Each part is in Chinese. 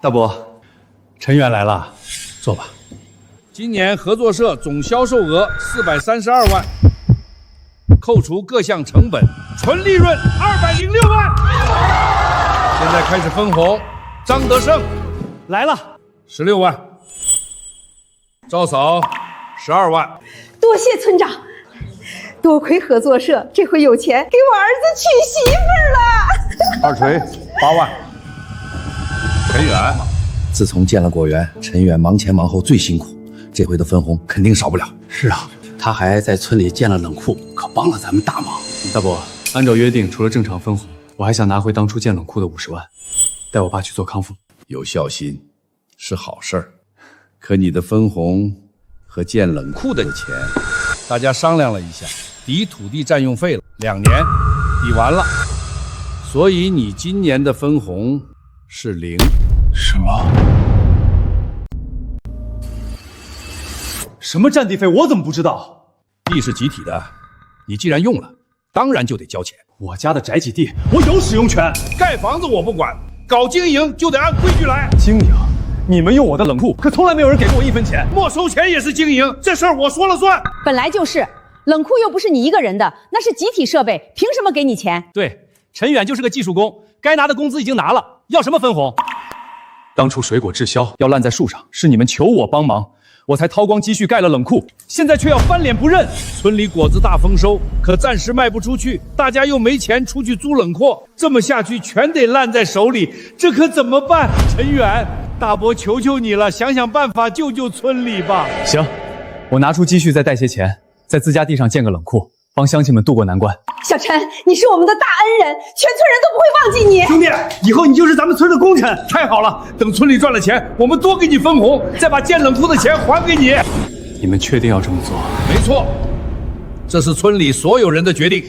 大伯，陈远来了，坐吧。今年合作社总销售额432万，扣除各项成本，纯利润206万。现在开始分红，张德胜来了，16万。赵嫂12万。多谢村长，多亏合作社这回有钱给我儿子娶媳妇儿了。二锤8万。陈远，自从建了果园，陈远忙前忙后最辛苦，这回的分红肯定少不了。是啊，他还在村里建了冷库，可帮了咱们大忙。大伯，按照约定，除了正常分红，我还想拿回当初建冷库的50万，带我爸去做康复。有孝心是好事儿，可你的分红和建冷库的钱，大家商量了一下，抵土地占用费了，2年抵完了，所以你今年的分红是0。什么？什么占地费？我怎么不知道？地是集体的，你既然用了，当然就得交钱。我家的宅基地，我有使用权。盖房子我不管，搞经营就得按规矩来。经营？你们用我的冷库，可从来没有人给过我1分钱。没收钱也是经营，这事儿我说了算。本来就是，冷库又不是你一个人的，那是集体设备，凭什么给你钱？对，陈远就是个技术工，该拿的工资已经拿了，要什么分红？当初水果滞销要烂在树上，是你们求我帮忙，我才掏光积蓄盖了冷库，现在却要翻脸不认。村里果子大丰收，可暂时卖不出去，大家又没钱出去租冷库，这么下去全得烂在手里，这可怎么办？陈远，大伯求求你了，想想办法救救村里吧。行，我拿出积蓄再贷些钱，在自家地上建个冷库，帮乡亲们渡过难关。小陈，你是我们的大恩人，全村人都不会忘记你。兄弟，以后你就是咱们村的功臣。太好了，等村里赚了钱，我们多给你分红，再把建冷库的钱还给你。你们确定要这么做？没错，这是村里所有人的决定。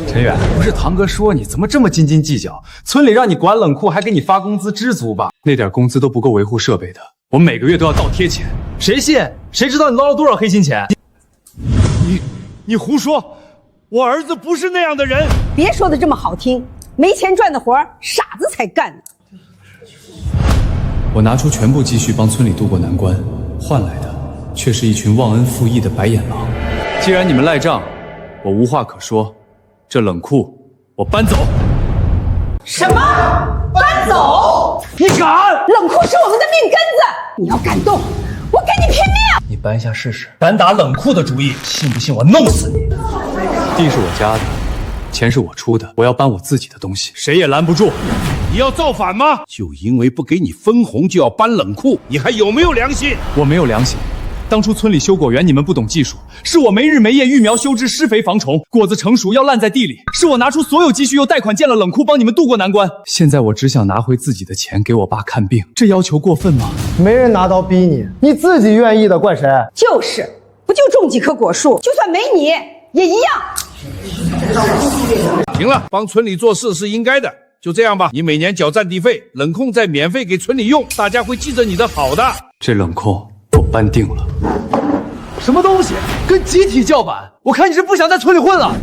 陈远，不是堂哥说你怎么这么斤斤计较？村里让你管冷库，还给你发工资，知足吧？那点工资都不够维护设备的，我每个月都要倒贴钱。谁信？谁知道你捞了多少黑心钱？你胡说！我儿子不是那样的人。别说的这么好听，没钱赚的活傻子才干呢。我拿出全部积蓄帮村里渡过难关，换来的却是一群忘恩负义的白眼狼。既然你们赖账，我无话可说。这冷库我搬走。什么？搬走？你敢？冷库是我们的命根子，你要敢动，我跟你拼命！你搬下试试，敢打冷库的主意，信不信我弄死你？地是我家的，钱是我出的，我要搬我自己的东西，谁也拦不住。你要造反吗？就因为不给你分红就要搬冷库，你还有没有良心？我没有良心。当初村里修果园，你们不懂技术，是我没日没夜育苗修枝、施肥防虫，果子成熟要烂在地里，是我拿出所有积蓄又贷款建了冷库，帮你们渡过难关。现在我只想拿回自己的钱给我爸看病，这要求过分吗？没人拿刀逼你，你自己愿意的，怪谁？就是，不就种几棵果树，就算没你也一样。行了，帮村里做事是应该的，就这样吧。你每年缴占地费，冷库再免费给村里用，大家会记着你的好的。这冷库我搬定了。什么东西？跟集体叫板？我看你是不想在村里混了。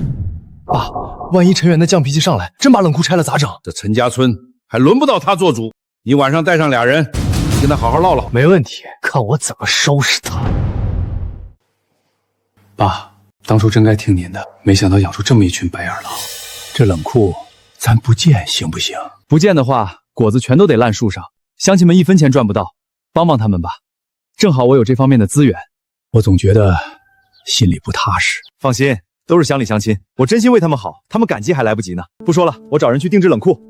爸，万一陈远的犟脾气上来，真把冷库拆了咋整？这陈家村还轮不到他做主。你晚上带上俩人，你跟他好好唠唠。没问题，看我怎么收拾他。爸，当初真该听您的，没想到养出这么一群白眼狼。这冷库咱不建行不行？不建的话，果子全都得烂树上，乡亲们1分钱赚不到，帮帮他们吧。正好我有这方面的资源。我总觉得心里不踏实。放心，都是乡里乡亲，我真心为他们好，他们感激还来不及呢。不说了，我找人去定制冷库。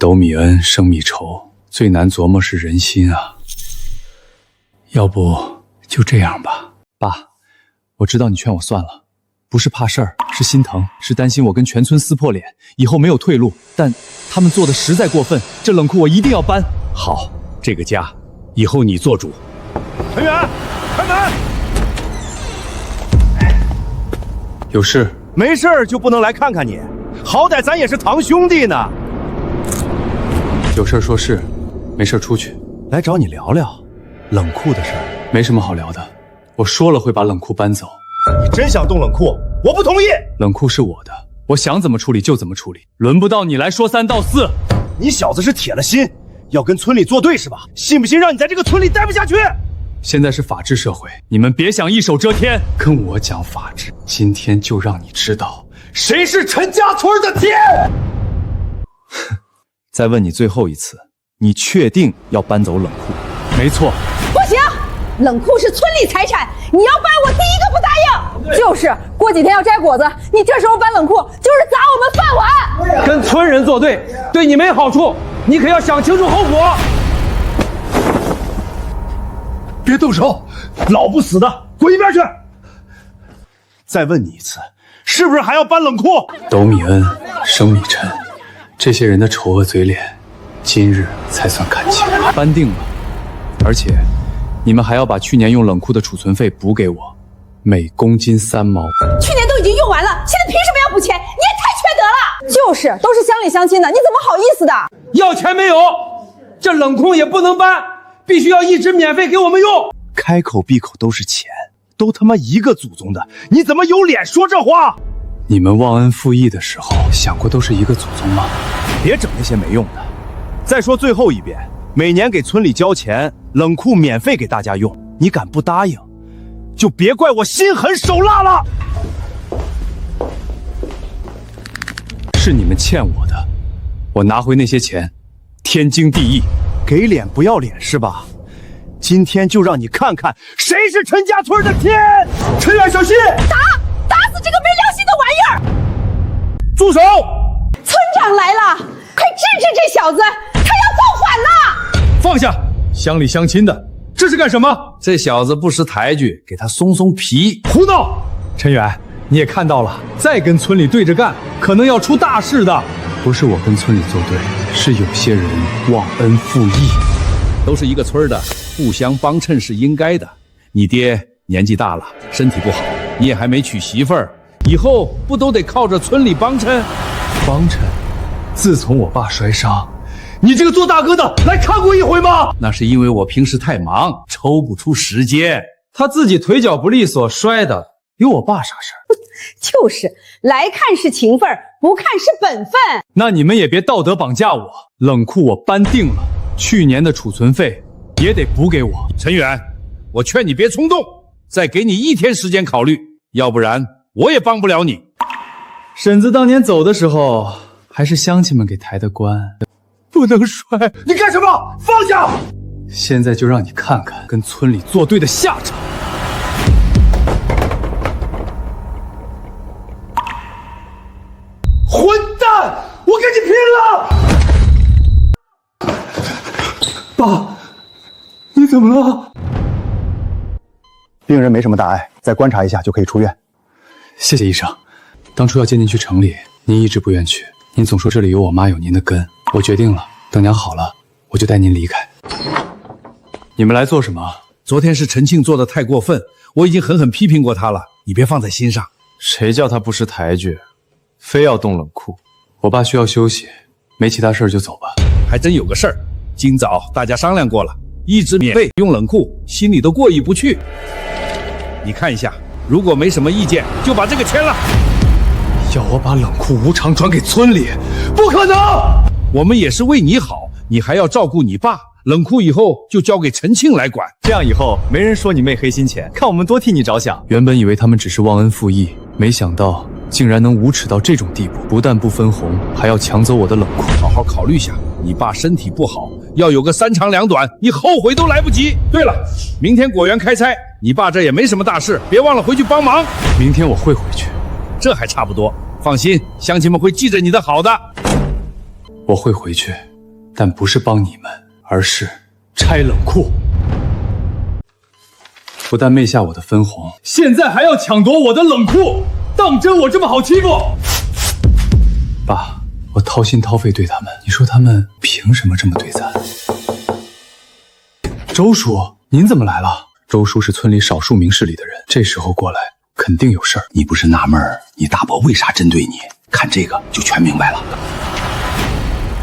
斗米恩，升米仇，最难琢磨是人心啊。要不就这样吧。爸，我知道你劝我算了，不是怕事儿，是心疼，是担心我跟全村撕破脸，以后没有退路。但他们做的实在过分，这冷库我一定要搬。好，这个家以后你做主。陈远，开门！有事？没事就不能来看看你？好歹咱也是堂兄弟呢。有事说事，没事出去。来找你聊聊冷库的事儿。没什么好聊的，我说了会把冷库搬走。你真想动冷库？我不同意。冷库是我的，我想怎么处理就怎么处理，轮不到你来说3道4。你小子是铁了心，要跟村里作对是吧？信不信让你在这个村里待不下去？现在是法治社会，你们别想一手遮天，跟我讲法治。今天就让你知道谁是陈家村的天。再问你最后一次，你确定要搬走冷库？没错。不行，冷库是村里财产，你要搬我第一个不答应。就是过几天要摘果子，你这时候搬冷库就是砸我们饭碗。跟村人作对，对你没好处，你可要想清楚后果。别动手，老不死的，滚一边去！再问你一次，是不是还要搬冷库？斗米恩、生米晨，这些人的丑恶嘴脸，今日才算看清。搬定了，而且你们还要把去年用冷库的储存费补给我，每公斤3毛。去年都已经用完了，现在凭什么要补钱？你也太缺德了！就是，都是乡里乡亲的，你怎么好意思的？要钱没有？这冷库也不能搬，必须要一直免费给我们用。开口闭口都是钱，都他妈一个祖宗的，你怎么有脸说这话？你们忘恩负义的时候，想过都是一个祖宗吗？别整那些没用的。再说最后一遍，每年给村里交钱，冷库免费给大家用，你敢不答应，就别怪我心狠手辣了。是你们欠我的，我拿回那些钱，天经地义。给脸不要脸是吧？今天就让你看看谁是陈家村的天！陈远，小心！打死这个没良心的玩意儿！住手！村长来了，快治治这小子，他要造反了！放下，乡里乡亲的，这是干什么？这小子不识抬举，给他松松皮。胡闹！陈远，你也看到了，再跟村里对着干，可能要出大事的。不是我跟村里作对，是有些人忘恩负义。都是一个村的，互相帮衬是应该的。你爹年纪大了，身体不好，你也还没娶媳妇儿，以后不都得靠着村里帮衬？帮衬？自从我爸摔伤，你这个做大哥的来看过一回吗？那是因为我平时太忙，抽不出时间。他自己腿脚不利索摔的，有我爸啥事儿？就是来看是情分，不看是本分。那你们也别道德绑架我。冷库我搬定了，去年的储存费也得补给我。陈远，我劝你别冲动，再给你1天时间考虑，要不然我也帮不了你。婶子当年走的时候，还是乡亲们给抬的棺。不能摔！你干什么？放下！现在就让你看看跟村里作对的下场。混蛋！我跟你拼了！爸，你怎么了？病人没什么大碍，再观察一下就可以出院。谢谢医生。当初要接您去城里，您一直不愿去。您总说这里有我妈有您的根，我决定了，等娘好了，我就带您离开。你们来做什么？昨天是陈庆做的太过分，我已经狠狠批评过他了，你别放在心上。谁叫他不识抬举，非要动冷库？我爸需要休息，没其他事儿就走吧。还真有个事儿，今早大家商量过了，一直免费用冷库，心里都过意不去。你看一下，如果没什么意见，就把这个签了。要我把冷库无偿转给村里？不可能！我们也是为你好，你还要照顾你爸。冷库以后就交给陈庆来管，这样以后没人说你妹黑心钱，看我们多替你着想。原本以为他们只是忘恩负义，没想到竟然能无耻到这种地步，不但不分红，还要抢走我的冷库。好好考虑下，你爸身体不好，要有个3长2短，你后悔都来不及。对了，明天果园开拆，你爸这也没什么大事，别忘了回去帮忙。明天我会回去，这还差不多。放心，乡亲们会记着你的好的。我会回去，但不是帮你们，而是拆冷库。不但昧下我的分红，现在还要抢夺我的冷库，当真我这么好欺负？爸，我掏心掏肺对他们，你说他们凭什么这么对咱？周叔，您怎么来了？周叔是村里少数明事理的人，这时候过来肯定有事儿。你不是纳闷你大伯为啥针对你？看这个就全明白了。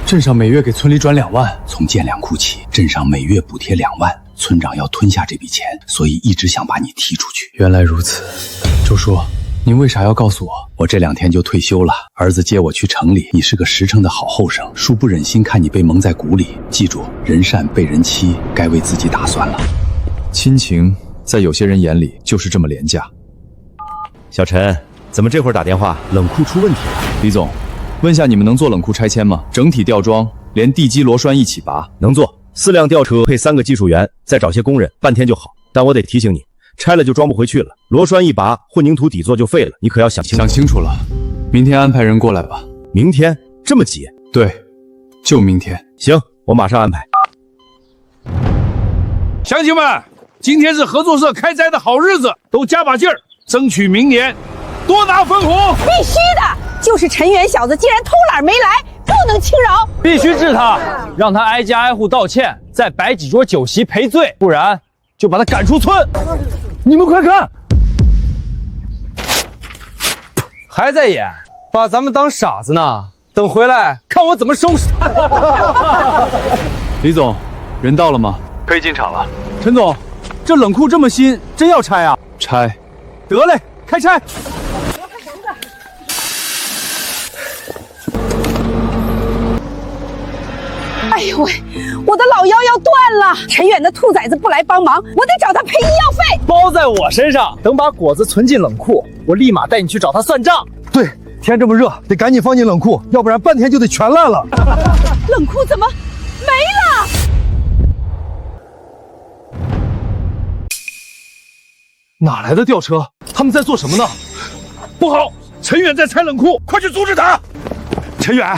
镇上每月给村里转2万，从建粮库起，镇上每月补贴2万，村长要吞下这笔钱，所以一直想把你踢出去。原来如此，周叔，你为啥要告诉我？我这2天就退休了，儿子接我去城里。你是个实诚的好后生，恕不忍心看你被蒙在鼓里。记住，人善被人欺，该为自己打算了。亲情在有些人眼里就是这么廉价。小陈，怎么这会儿打电话？冷库出问题了。李总，问下你们能做冷库拆迁吗？整体吊装，连地基螺栓一起拔。能做，4辆吊车配3个技术员，再找些工人，半天就好。但我得提醒你，拆了就装不回去了，螺栓一拔，混凝土底座就废了，你可要想清楚了。明天安排人过来吧。明天？这么急？对，就明天。行，我马上安排。乡亲们，今天是合作社开斋的好日子，都加把劲儿，争取明年多拿分红。必须的，就是陈远小子既然偷懒没来，不能轻饶，必须治他，让他挨家挨户道歉，再摆几桌酒席赔罪，不然就把他赶出村。你们快看，还在演，把咱们当傻子呢。等回来看我怎么收拾他。李总，人到了吗？可以进场了。陈总，这冷库这么新，真要拆啊？拆，得嘞，开拆。哎呦喂，我的老腰要断了！陈远的兔崽子不来帮忙，我得找他赔医药费。包在我身上，等把果子存进冷库，我立马带你去找他算账。对，天这么热，得赶紧放进冷库，要不然半天就得全烂了。冷库怎么没了？哪来的吊车？他们在做什么呢？不好，陈远在拆冷库，快去阻止他！陈远，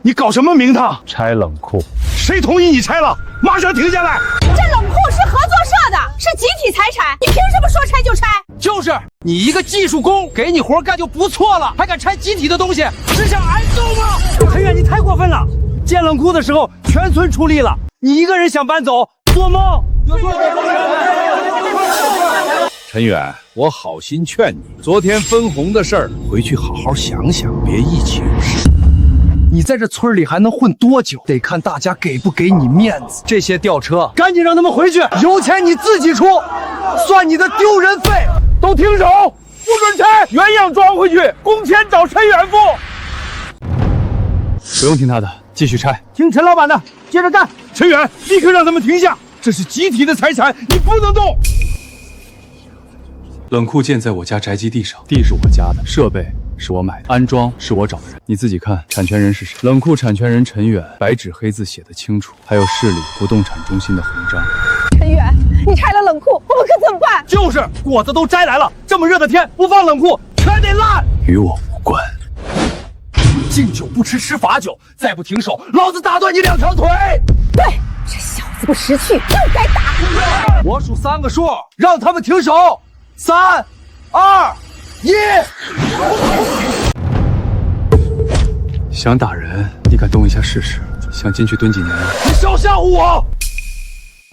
你搞什么名堂？拆冷库？谁同意你拆了？马上停下来！这冷库是合作社的，是集体财产，你凭什么说拆就拆？就是你一个技术工，给你活干就不错了，还敢拆集体的东西，是想挨揍吗？陈远，你太过分了！建冷库的时候，全村出力了，你一个人想搬走，做梦！陈远，我好心劝你，昨天分红的事儿，回去好好想想，别一起有事。你在这村里还能混多久？得看大家给不给你面子。这些吊车，赶紧让他们回去，油钱你自己出，算你的丢人费。都停手，不准拆，原样装回去，工钱找陈远付。不用听他的，继续拆。听陈老板的，接着干。陈远，立刻让他们停下，这是集体的财产，你不能动。冷库建在我家宅基地上，地是我家的，设备是我买的，安装是我找的人。你自己看，产权人是谁？冷库产权人陈远，白纸黑字写得清楚，还有市里不动产中心的徽章。陈远，你拆了冷库，我们可怎么办？就是果子都摘来了，这么热的天不放冷库，全得烂。与我无关。敬酒不吃吃罚酒，再不停手，老子打断你2条腿！对，这小子不识趣，就该打。我数3个数，让他们停手。3、2、1。想打人，你敢动一下试试？想进去蹲几年？你少吓唬我！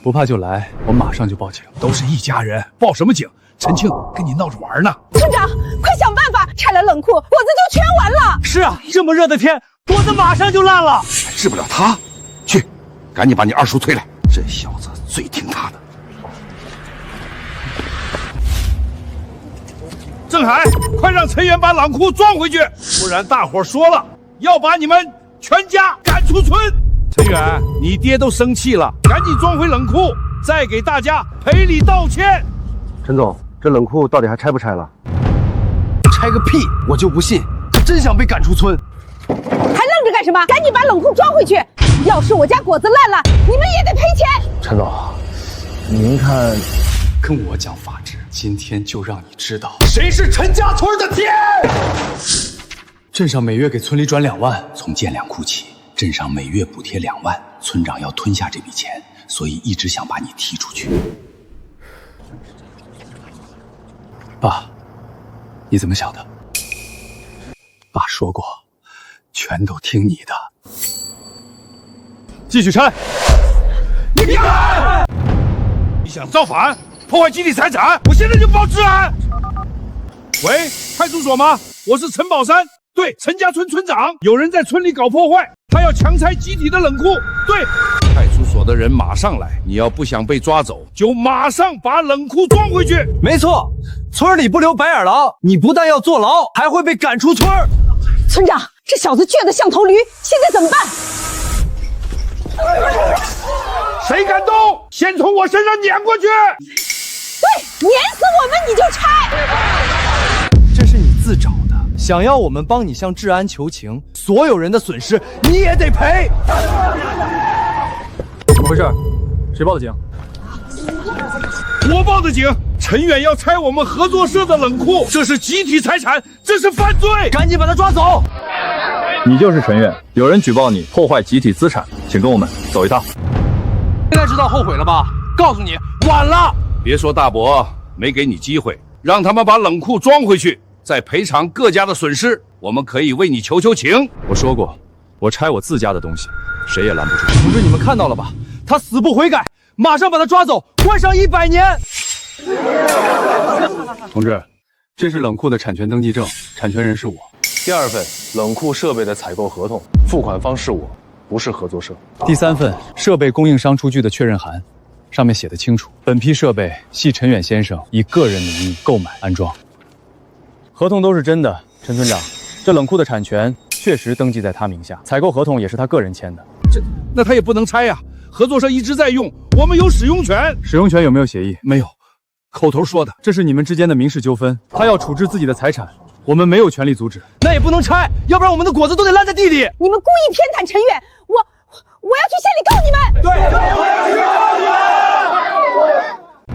不怕就来，我马上就报警。都是一家人，报什么警？陈庆跟你闹着玩呢。村长，快想办法，拆了冷库，果子就全完了。是啊，这么热的天，果子马上就烂了。治不了他，去，赶紧把你二叔催来。这小子最听他的。郑海，快让陈远把冷库装回去，不然大伙说了，要把你们全家赶出村。陈远，你爹都生气了，赶紧装回冷库，再给大家赔礼道歉。陈总，这冷库到底还拆不拆了？拆个屁！我就不信他真想被赶出村。还愣着干什么？赶紧把冷库装回去！要是我家果子烂了，你们也得赔钱。陈总，您看，跟我讲法治，今天就让你知道谁是陈家村的天。镇上每月给村里转2万，从建两库起，镇上每月补贴2万，村长要吞下这笔钱，所以一直想把你踢出去。爸，你怎么想的？爸说过，全都听你的。继续拆！你别来！你想造反，破坏集体财产，我现在就报治安。喂，派出所吗？我是陈宝山，对，陈家村村长，有人在村里搞破坏，他要强拆集体的冷库。对，派出所的人马上来，你要不想被抓走，就马上把冷库装回去。没错，村里不留白眼狼，你不但要坐牢，还会被赶出村儿。村长，这小子倔得像头驴，现在怎么办？谁敢动，先从我身上撵过去！对，撵死我们你就拆！这是你自找的，想要我们帮你向治安求情，所有人的损失你也得赔。怎么回事？谁报的警？我报的警。陈远要拆我们合作社的冷库，这是集体财产，这是犯罪！赶紧把他抓走！你就是陈远，有人举报你破坏集体资产，请跟我们走一趟。现在知道后悔了吧？告诉你，晚了。别说大伯没给你机会，让他们把冷库装回去，再赔偿各家的损失，我们可以为你求求情。我说过，我拆我自家的东西，谁也拦不住。同志，你们看到了吧？他死不悔改，马上把他抓走，关上100年。同志，这是冷库的产权登记证，产权人是我。第2份，冷库设备的采购合同，付款方是我，不是合作社。第3份，设备供应商出具的确认函，上面写的清楚，本批设备系陈远先生以个人名义购买安装。合同都是真的，陈村长，这冷库的产权确实登记在他名下，采购合同也是他个人签的。那他也不能拆呀，合作社一直在用，我们有使用权。使用权有没有协议？没有，口头说的。这是你们之间的民事纠纷，他要处置自己的财产，我们没有权利阻止。那也不能拆，要不然我们的果子都得烂在地里。你们故意偏袒陈远，我要去县里告你们！对，我要去告你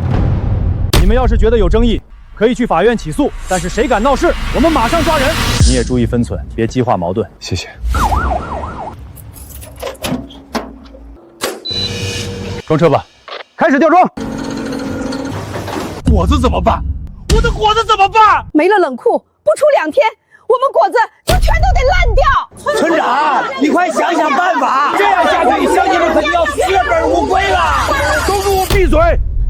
们！你们要是觉得有争议，可以去法院起诉，但是谁敢闹事，我们马上抓人。你也注意分寸，别激化矛盾。谢谢。装车吧，开始吊装。果子怎么办？我的果子怎么办？没了冷库，不出2天，我们果子就全都得烂掉。村长，你快想想办法，这样下去，乡亲们肯定要血本无归了。都给我闭嘴！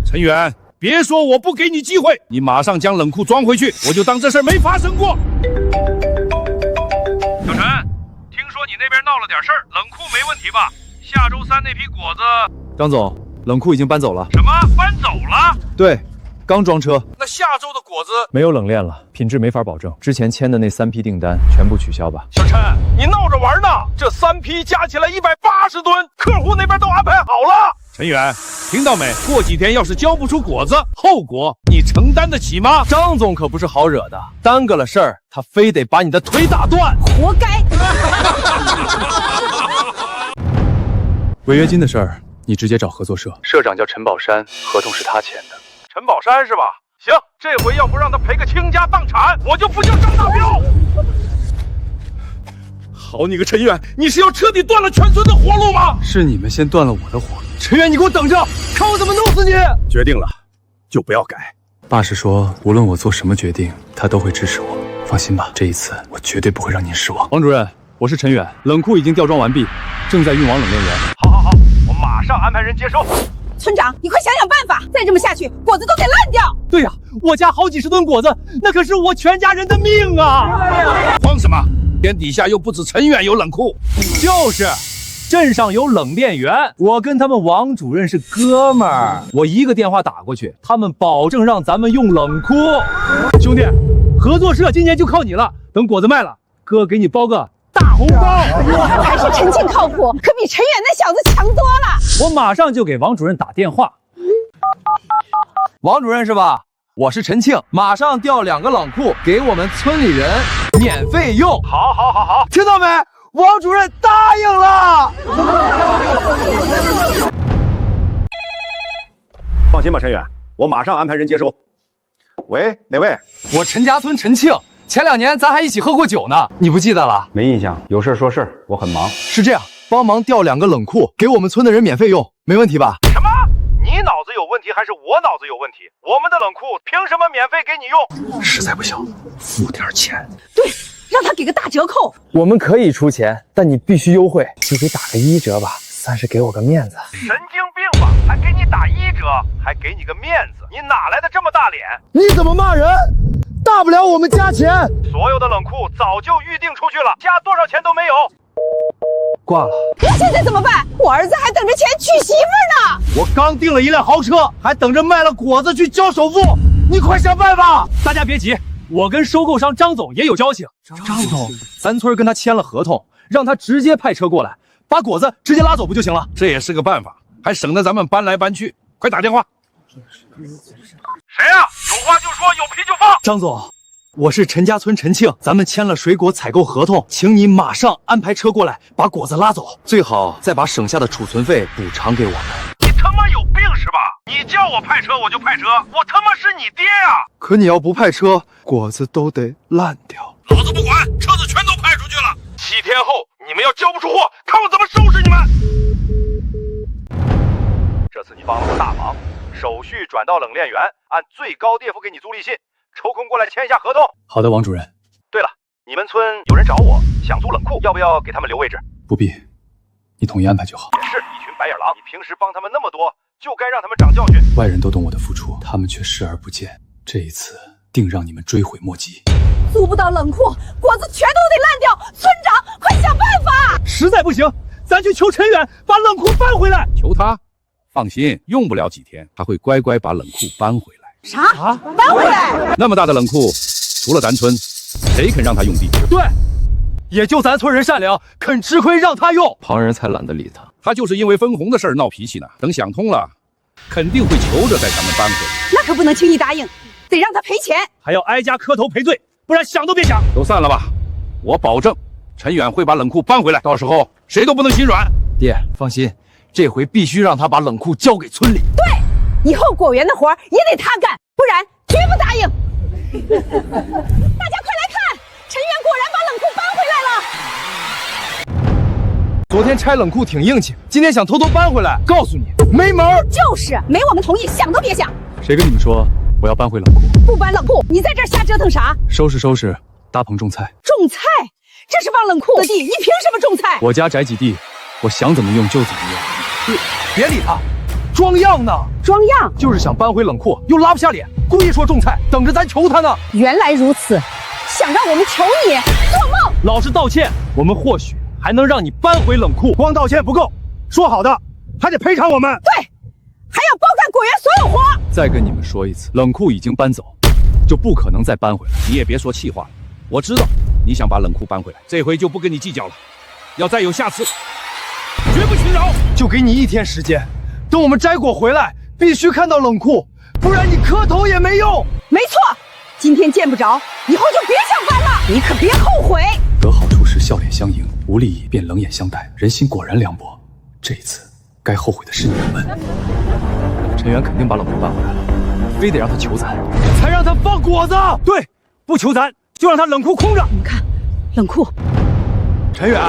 陈远，别说我不给你机会，你马上将冷库装回去，我就当这事没发生过。小陈，听说你那边闹了点事儿，冷库没问题吧？下周3那批果子……张总，冷库已经搬走了。什么？搬走了？对，刚装车。那下周的果子没有冷链了，品质没法保证。之前签的那3批订单全部取消吧。小陈，你闹着玩呢？这3批加起来180吨，客户那边都安排好了。陈远，听到没？过几天要是交不出果子，后果你承担得起吗？张总可不是好惹的，耽搁了事儿，他非得把你的腿打断，活该！违约金的事儿，你直接找合作社，社长叫陈宝山，合同是他签的。陈宝山是吧？行，这回要不让他赔个倾家荡产，我就不叫张大彪。好你个陈远，你是要彻底断了全村的活路吗？是你们先断了我的活路。陈远，你给我等着，看我怎么弄死你！决定了，就不要改。爸是说，无论我做什么决定，他都会支持我。放心吧，这一次我绝对不会让您失望。王主任，我是陈远，冷库已经吊装完毕，正在运往冷链园。好，我马上安排人接收。村长，你快想想办法，再这么下去，果子都得烂掉。对呀，我家好几十吨果子，那可是我全家人的命啊！慌什么？天底下又不止陈远有冷库，就是，镇上有冷链园，我跟他们王主任是哥们儿，我一个电话打过去，他们保证让咱们用冷库。兄弟，合作社今年就靠你了，等果子卖了，哥给你包个大红包。还是陈庆靠谱，可比陈远那小子强多了。我马上就给王主任打电话。王主任是吧？我是陈庆，马上调2个冷库给我们村里人免费用。好，听到没？王主任答应了。放心吧，陈远，我马上安排人接收。喂，哪位？我陈家村陈庆，前2年咱还一起喝过酒呢，你不记得了？没印象，有事说事，我很忙。是这样，帮忙调2个冷库给我们村的人免费用，没问题吧？什么？你脑子有问题还是我脑子有问题？我们的冷库凭什么免费给你用？实在不行，付点钱。对，让他给个大折扣。我们可以出钱，但你必须优惠，就给打个1折吧，算是给我个面子。神经病吧？还给你打1折，还给你个面子？你哪来的这么大脸？你怎么骂人？大不了我们加钱。所有的冷库早就预定出去了，加多少钱都没有。挂了。那现在怎么办？我儿子还等着钱娶媳妇呢。我刚订了1辆豪车，还等着卖了果子去交首付。你快想办法！大家别急，我跟收购商张总也有交情。张总，咱村跟他签了合同，让他直接派车过来，把果子直接拉走不就行了？这也是个办法，还省得咱们搬来搬去。快打电话！谁呀？有话就说，有皮就放。张总，我是陈家村陈庆，咱们签了水果采购合同，请你马上安排车过来，把果子拉走，最好再把省下的储存费补偿给我们。你他妈有病是吧？你叫我派车我就派车，我他妈是你爹呀！可你要不派车，果子都得烂掉。老子不管，车子全都派出去了。7天后你们要交不出货，看我怎么收拾你们！这次你帮了我大忙，手续转到冷链园，按最高跌幅给你租利信，抽空过来签一下合同。好的，王主任。对了，你们村有人找我想租冷库，要不要给他们留位置？不必，你统一安排就好。也是一群白眼狼，你平时帮他们那么多，就该让他们长教训。外人都懂我的付出，他们却视而不见。这一次定让你们追悔莫及。租不到冷库，果子全都得烂掉。村长，快想办法！实在不行，咱去求陈远把冷库搬回来。求他？放心，用不了几天，他会乖乖把冷库搬回来。啥？搬回来？那么大的冷库，除了咱村，谁肯让他用地？对，也就咱村人善良，肯吃亏让他用，旁人才懒得理他。他就是因为分红的事儿闹脾气呢。等想通了，肯定会求着带咱们搬回来。那可不能轻易答应，得让他赔钱，还要挨家磕头赔罪，不然想都别想。都散了吧，我保证，陈远会把冷库搬回来，到时候谁都不能心软。爹，放心，这回必须让他把冷库交给村里。对，以后果园的活也得他干，不然绝不答应。大家快来看，陈远果然把冷库搬回来了。昨天拆冷库挺硬气，今天想偷偷搬回来，告诉你没门儿。就是没我们同意，想都别想。谁跟你们说我要搬回冷库？不搬冷库，你在这儿瞎折腾啥？收拾收拾，搭棚种菜。种菜？这是放冷库的地，你凭什么种菜？我家宅基地，我想怎么用就怎么用。别理他，装样呢？装样就是想搬回冷库，又拉不下脸，故意说种菜，等着咱求他呢。原来如此，想让我们求你？做梦！老实道歉，我们或许还能让你搬回冷库。光道歉不够，说好的还得赔偿我们。对，还要包干果园所有活。再跟你们说一次，冷库已经搬走，就不可能再搬回来。你也别说气话了，我知道你想把冷库搬回来，这回就不跟你计较了。要再有下次，绝不轻饶。就给你1天时间，等我们摘果回来，必须看到冷库，不然你磕头也没用。没错，今天见不着，以后就别想搬了，你可别后悔。得好处时笑脸相迎，无利益便冷眼相待，人心果然凉薄。这一次，该后悔的是你们。陈远肯定把冷库搬回来了，非得让他求咱，才让他放果子。对，不求咱，就让他冷库空着。你们看，冷库。陈远，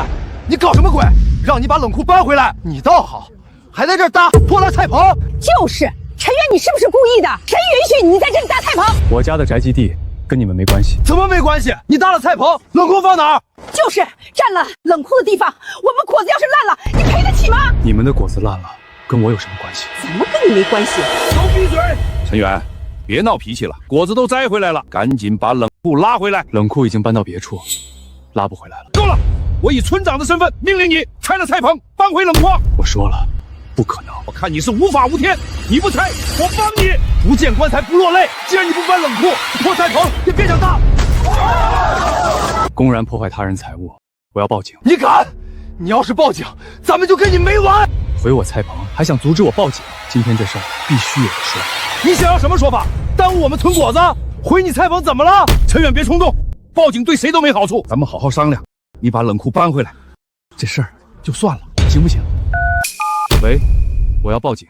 你搞什么鬼？让你把冷库搬回来，你倒好，还在这儿搭破烂菜棚。就是陈远，你是不是故意的？谁允许你在这里搭菜棚？我家的宅基地跟你们没关系。怎么没关系？你搭了菜棚，冷库放哪儿？就是占了冷库的地方。我们果子要是烂了，你赔得起吗？你们的果子烂了，跟我有什么关系？怎么跟你没关系？都闭嘴！陈远，别闹脾气了，果子都摘回来了，赶紧把冷库拉回来。冷库已经搬到别处，拉不回来了。够了！我以村长的身份命令你拆了菜棚，搬回冷库。我说了，不可能！我看你是无法无天，你不拆，我帮你。不见棺材不落泪。既然你不搬冷库，破菜棚也别想搭。公然破坏他人财物，我要报警。你敢？你要是报警，咱们就跟你没完。毁我菜棚，还想阻止我报警？今天这事儿必须有个说法。你想要什么说法？耽误我们村果子？毁你菜棚怎么了？陈远，别冲动，报警对谁都没好处。咱们好好商量，你把冷库搬回来，这事儿就算了，行不行？喂，我要报警。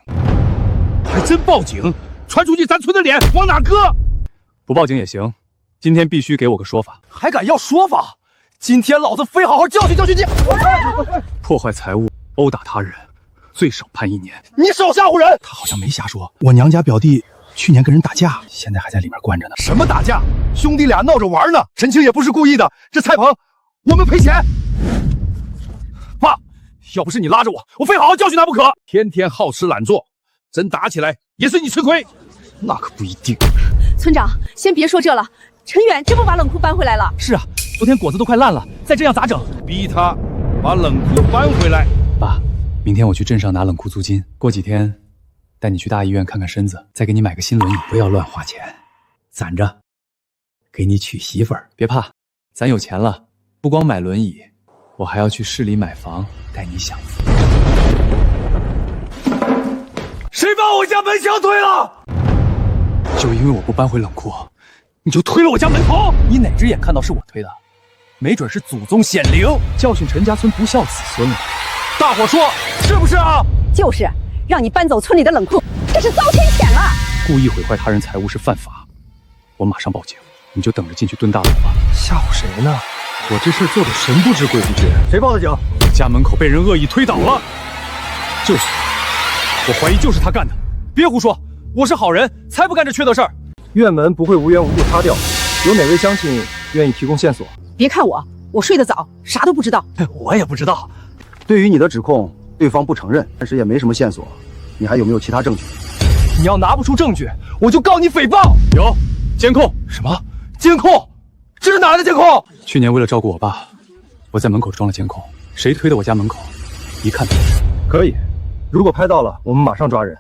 还真报警？传出去咱村的脸往哪搁？不报警也行，今天必须给我个说法。还敢要说法？今天老子非好好教训教训你！破坏财物、殴打他人，最少判1年。你少吓唬人！他好像没瞎说。我娘家表弟去年跟人打架，现在还在里面关着呢。什么打架？兄弟俩闹着玩呢。陈青也不是故意的，这菜棚我们赔钱。爸，要不是你拉着我，我非好好教训他不可。天天好吃懒做，真打起来也是你吃亏。那可不一定。村长，先别说这了。陈远这不把冷库搬回来了？是啊，昨天果子都快烂了，再这样咋整？逼他把冷库搬回来。爸，明天我去镇上拿冷库租金，过几天带你去大医院看看身子，再给你买个新轮椅。不要乱花钱，攒着，给你娶媳妇儿。别怕，咱有钱了，不光买轮椅，我还要去市里买房，带你享福。谁把我家门墙推了？就因为我不搬回冷库，你就推了我家门头？你哪只眼看到是我推的？没准是祖宗显灵，教训陈家村不孝子孙了。大伙说是不是啊？就是，让你搬走村里的冷库，这是遭天谴了。故意毁坏他人财物是犯法，我马上报警，你就等着进去蹲大牢吧。吓唬谁呢？我这事做的神不知鬼不觉。谁报的警？家门口被人恶意推倒了。就是，我怀疑就是他干的。别胡说，我是好人，才不干这缺德事儿。院门不会无缘无故塌掉，有哪位乡亲愿意提供线索？别看我睡得早，啥都不知道。我也不知道。对于你的指控，对方不承认，但是也没什么线索。你还有没有其他证据？你要拿不出证据，我就告你诽谤。有监控。什么监控？这是哪来的监控？去年为了照顾我爸，我在门口装了监控，谁推的我家门口，一看就是。可以，如果拍到了，我们马上抓人。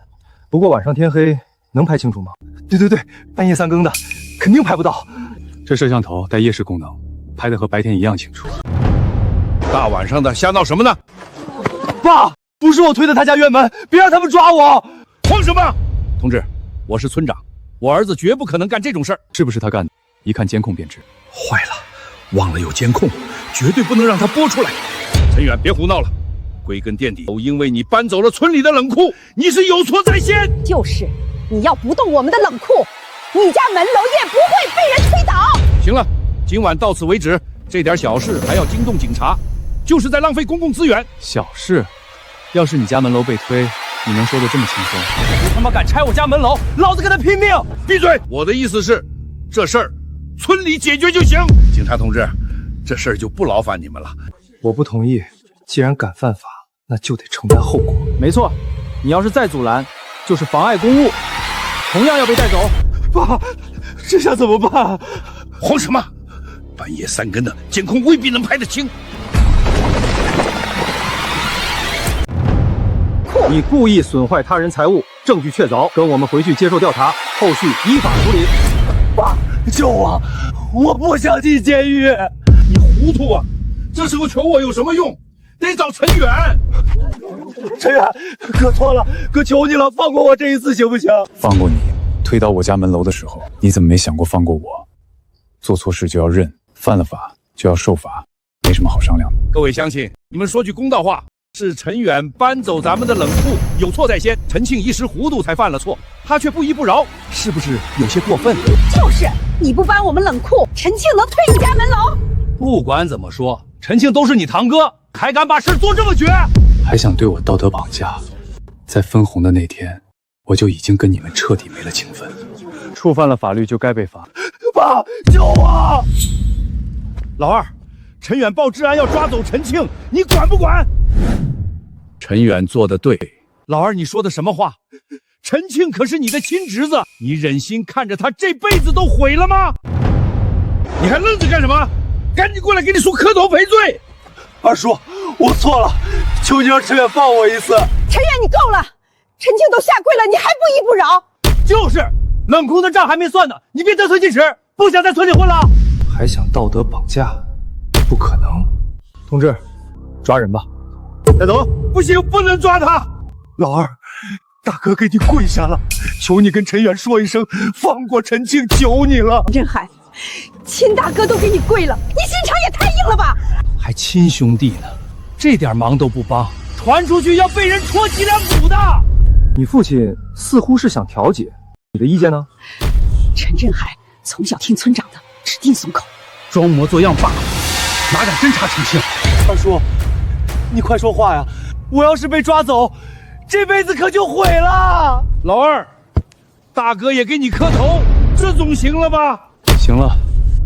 不过晚上天黑能拍清楚吗？对，半夜3更的，肯定拍不到。这摄像头带夜视功能，拍的和白天一样清楚。大晚上的瞎闹什么呢？爸，不是我推的他家院门，别让他们抓我！慌什么？同志，我是村长，我儿子绝不可能干这种事儿。是不是他干的？一看监控便知。坏了，忘了有监控，绝对不能让他播出来。陈远，别胡闹了，归根结底都因为你搬走了村里的冷库，你是有错在先。就是，你要不动我们的冷库，你家门楼也不会被人推倒。行了，今晚到此为止。这点小事还要惊动警察，就是在浪费公共资源。小事，要是你家门楼被推，你能说得这么轻松？你他妈敢拆我家门楼，老子跟他拼命！闭嘴！我的意思是，这事儿村里解决就行。警察同志，这事儿就不劳烦你们了。我不同意，既然敢犯法，那就得承担后果。没错，你要是再阻拦，就是妨碍公务，同样要被带走。爸，这下怎么办？慌什么？半夜3更的，监控未必能拍得清。你故意损坏他人财物，证据确凿，跟我们回去接受调查，后续依法处理。爸，救我！我不想进监狱。你糊涂啊！这时候求我有什么用？得找陈远。陈远，哥错了，哥求你了，放过我这一次行不行？放过你。推倒我家门楼的时候，你怎么没想过放过我？做错事就要认，犯了法就要受罚，没什么好商量的。各位乡亲，你们说句公道话，是陈远搬走咱们的冷库，有错在先。陈庆一时糊涂才犯了错，他却不依不饶，是不是有些过分？就是，你不搬我们冷库，陈庆能推你家门楼？不管怎么说，陈庆都是你堂哥，还敢把事做这么绝？还想对我道德绑架？在分红的那天，我就已经跟你们彻底没了情分。触犯了法律就该被罚。爸，救我！老二，陈远报治安要抓走陈庆，你管不管？陈远做得对。老二，你说的什么话？陈庆可是你的亲侄子，你忍心看着他这辈子都毁了吗？你还愣着干什么？赶紧过来给你叔磕头赔罪！二叔，我错了，求你让陈远放我一次。陈远，你够了！陈庆都下跪了，你还不依不饶？就是，冷库的账还没算呢，你别得寸进尺，不想在村里混了？还想道德绑架？不可能！同志，抓人吧！带走！不行，不能抓他！老二，大哥给你跪下了，求你跟陈远说一声，放过陈庆，求你了！振海，亲大哥都给你跪了，你心肠也太硬了吧！还亲兄弟呢，这点忙都不帮，传出去要被人戳脊梁骨的。你父亲似乎是想调解，你的意见呢？陈振海从小听村长的，指定松口，装模作样罢了，哪敢真查陈庆？二叔，你快说话呀！我要是被抓走，这辈子可就毁了。老二，大哥也给你磕头，这总行了吧？行了，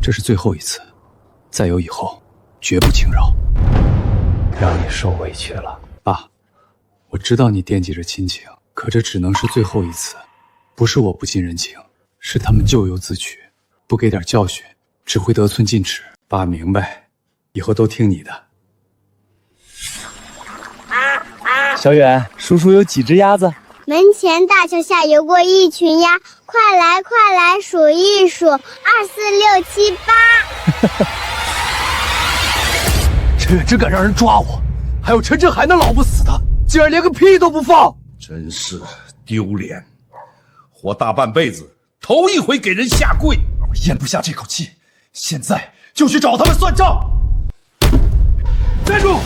这是最后一次，再有以后，绝不轻饶。让你受委屈了，爸。我知道你惦记着亲情，可这只能是最后一次。不是我不近人情，是他们咎由自取，不给点教训，只会得寸进尺。爸明白，以后都听你的。小远，叔叔有几只鸭子？门前大桥下游过一群鸭，快来数一数，2、4、6、7、8。陈远只敢让人抓我，还有陈志海那老不死的，竟然连个屁都不放，真是丢脸！活大半辈子，头一回给人下跪，我咽不下这口气，现在就去找他们算账。站住！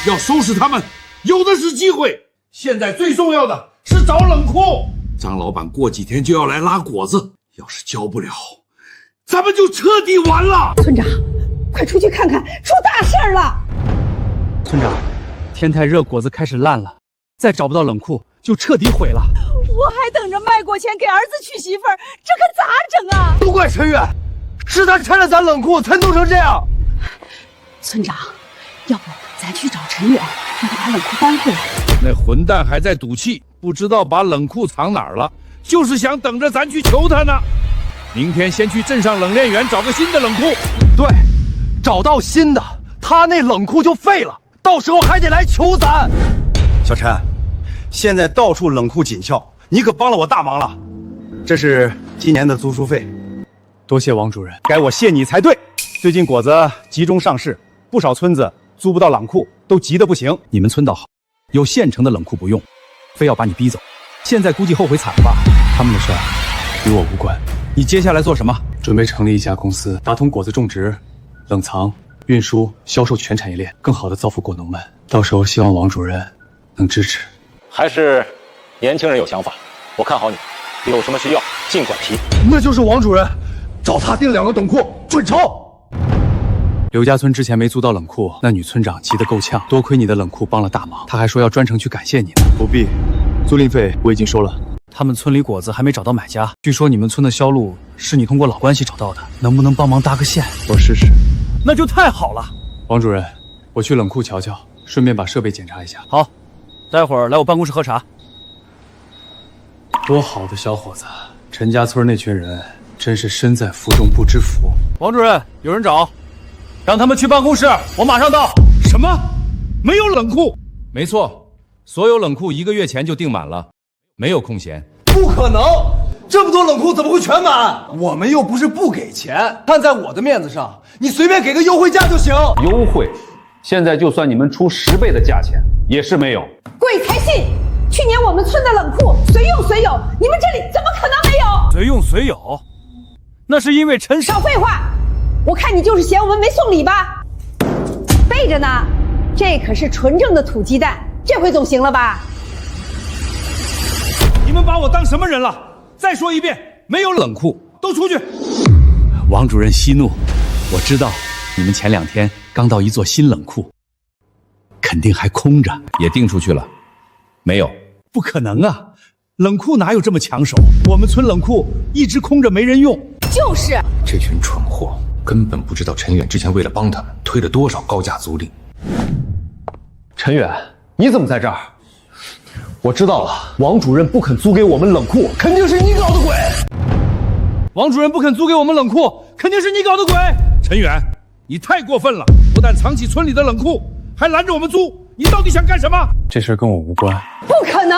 要收拾他们，有的是机会。现在最重要的是找冷库。张老板过几天就要来拉果子，要是交不了，咱们就彻底完了。村长，快出去看看，出大事了！村长，天太热，果子开始烂了，再找不到冷库就彻底毁了。我还等着卖过钱给儿子娶媳妇儿，这可咋整啊？都怪陈远，是他拆了咱冷库才弄成这样。村长，要不咱去找陈远，让他把冷库搬回来。那混蛋还在赌气，不知道把冷库藏哪儿了，就是想等着咱去求他呢。明天先去镇上冷链园找个新的冷库。对，找到新的，他那冷库就废了，到时候还得来求咱。小陈，现在到处冷库紧俏，你可帮了我大忙了。这是今年的租书费，多谢王主任，该我谢你才对。最近果子集中上市，不少村子租不到冷库，都急得不行。你们村倒好，有现成的冷库不用，非要把你逼走。现在估计后悔惨了吧？他们的事儿与我无关。你接下来做什么？准备成立一家公司，打通果子种植、冷藏、运输、销售全产业链，更好的造福果农们。到时候希望王主任能支持。还是年轻人有想法，我看好你，有什么需要尽管提。那就是王主任，找他订2个冷库，准抽。刘家村之前没租到冷库，那女村长急得够呛，多亏你的冷库帮了大忙，她还说要专程去感谢你呢。不必，租赁费我已经收了。他们村里果子还没找到买家，据说你们村的销路是你通过老关系找到的，能不能帮忙搭个线？我试试。那就太好了。王主任，我去冷库瞧瞧，顺便把设备检查一下。好，待会儿来我办公室喝茶。多好的小伙子，陈家村那群人真是身在福中不知福。王主任，有人找，让他们去办公室，我马上到。什么？没有冷库？没错，所有冷库1个月前就订满了，没有空闲。不可能，这么多冷库怎么会全满？我们又不是不给钱，看在我的面子上，你随便给个优惠价就行。优惠？现在就算你们出10倍的价钱，也是没有。鬼才信！去年我们村的冷库随用随有，你们这里怎么可能没有？随用随有，那是因为陈少废话！我看你就是嫌我们没送礼吧？备着呢，这可是纯正的土鸡蛋，这回总行了吧？你们把我当什么人了？再说一遍，没有冷库，都出去！王主任息怒，我知道你们前2天刚到一座新冷库，肯定还空着，也订出去了。没有？不可能啊！冷库哪有这么抢手？我们村冷库一直空着没人用。就是，这群蠢货根本不知道陈远之前为了帮他们推了多少高价租赁。陈远，你怎么在这儿？我知道了，王主任不肯租给我们冷库，肯定是你搞的鬼。王主任不肯租给我们冷库，肯定是你搞的鬼。陈远，你太过分了！不但藏起村里的冷库，还拦着我们租，你到底想干什么？这事跟我无关。不可能！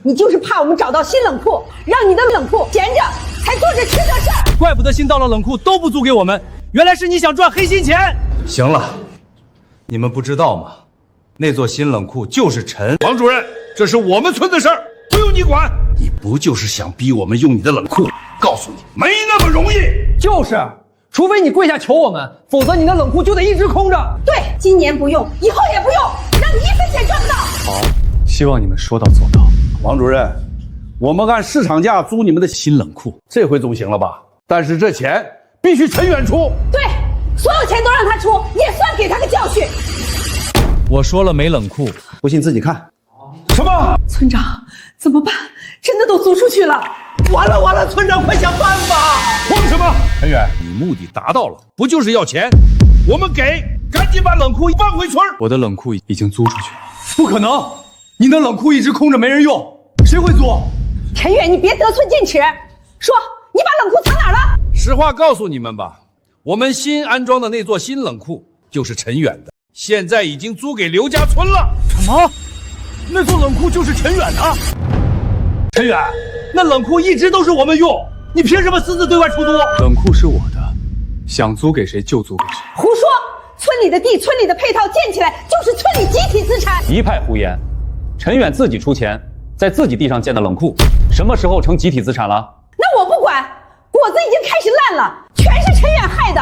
你就是怕我们找到新冷库，让你的冷库闲着，才做这缺德事儿。怪不得新到了冷库都不租给我们，原来是你想赚黑心钱。行了，你们不知道吗？那座新冷库就是陈王主任，这是我们村的事儿，不用你管。你不就是想逼我们用你的冷库？告诉你，没那么容易。就是，除非你跪下求我们，否则你的冷库就得一直空着。对，今年不用，以后也不用，让你1分钱赚不到。好，希望你们说到做到。王主任，我们按市场价租你们的新冷库，这回总行了吧？但是这钱必须陈远出。对，所有钱都让他出，也算给他个教训。我说了没冷库，不信自己看。什么？村长，怎么办？真的都租出去了！完了完了，村长快想办法！慌什么？陈远，你目的达到了，不就是要钱？我们给，赶紧把冷库搬回村。我的冷库已经租出去了。不可能！你的冷库一直空着没人用，谁会租？陈远，你别得寸进尺，说你把冷库藏哪儿了？实话告诉你们吧，我们新安装的那座新冷库就是陈远的，现在已经租给刘家村了。什么？那座冷库就是陈远的？陈远，那冷库一直都是我们用，你凭什么私自对外出租？冷库是我的，想租给谁就租给谁。胡说！村里的地、村里的配套建起来就是村里集体资产。一派胡言！陈远自己出钱，在自己地上建的冷库，什么时候成集体资产了？那我不管，果子已经开始烂了，全是陈远害的，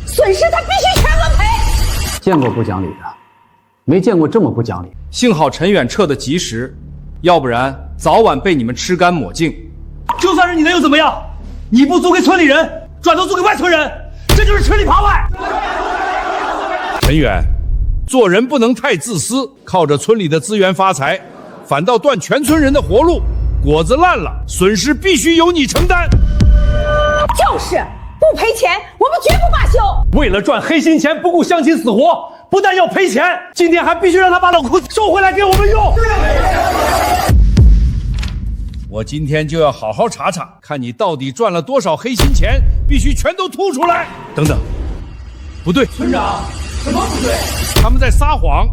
损失他必须全额赔。见过不讲理的，没见过这么不讲理。幸好陈远撤得及时，要不然早晚被你们吃干抹净。就算是你的又怎么样？你不租给村里人，转头租给外村人，这就是吃里扒外。陈远，做人不能太自私，靠着村里的资源发财，反倒断全村人的活路。果子烂了，损失必须由你承担。就是不赔钱，我们绝不罢休。为了赚黑心钱，不顾乡亲死活，不但要赔钱，今天还必须让他把冷库收回来给我们用。我今天就要好好查查，看你到底赚了多少黑心钱，必须全都吐出来。等等，不对，村长。什么不对？他们在撒谎。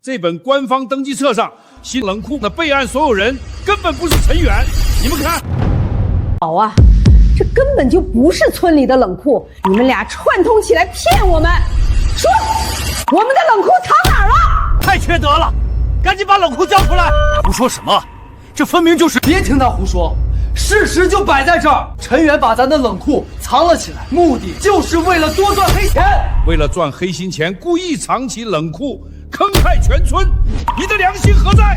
这本官方登记册上，新冷库的备案所有人根本不是陈远。你们看，好啊，这根本就不是村里的冷库，你们俩串通起来骗我们。说，我们的冷库藏哪儿了？太缺德了！赶紧把冷库交出来！胡说什么？这分明就是……别听他胡说，事实就摆在这儿。陈远把咱的冷库藏了起来，目的就是为了多赚黑钱。为了赚黑心钱，故意藏起冷库，坑害全村，你的良心何在？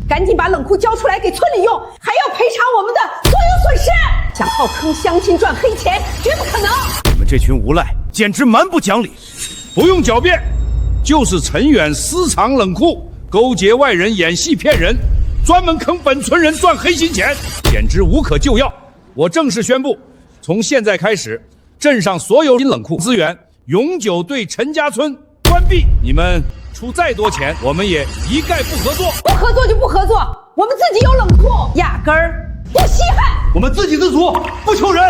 赶紧把冷库交出来给村里用，还要赔偿我们的所有损失。想靠坑乡亲赚黑钱，绝不可能！你们这群无赖，简直蛮不讲理！不用狡辩，就是陈远私藏冷库，勾结外人演戏骗人，专门坑本村人赚黑心钱，简直无可救药。我正式宣布，从现在开始，镇上所有新冷库资源永久对陈家村关闭。你们出再多钱，我们也一概不合作。不合作就不合作，我们自己有冷库，压根儿不稀罕。我们自给自足，不求人，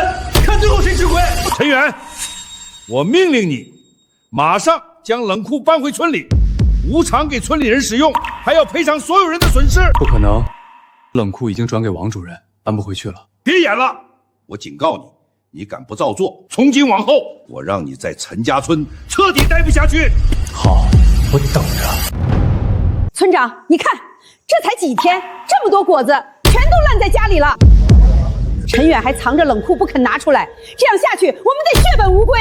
看最后谁吃亏。陈远，我命令你，马上将冷库搬回村里，无偿给村里人使用，还要赔偿所有人的损失。不可能，冷库已经转给王主任，搬不回去了。别演了！我警告你，你敢不照做，从今往后，我让你在陈家村彻底待不下去。好，我等着。村长，你看，这才几天，这么多果子全都烂在家里了。陈远还藏着冷库不肯拿出来，这样下去，我们得血本无归。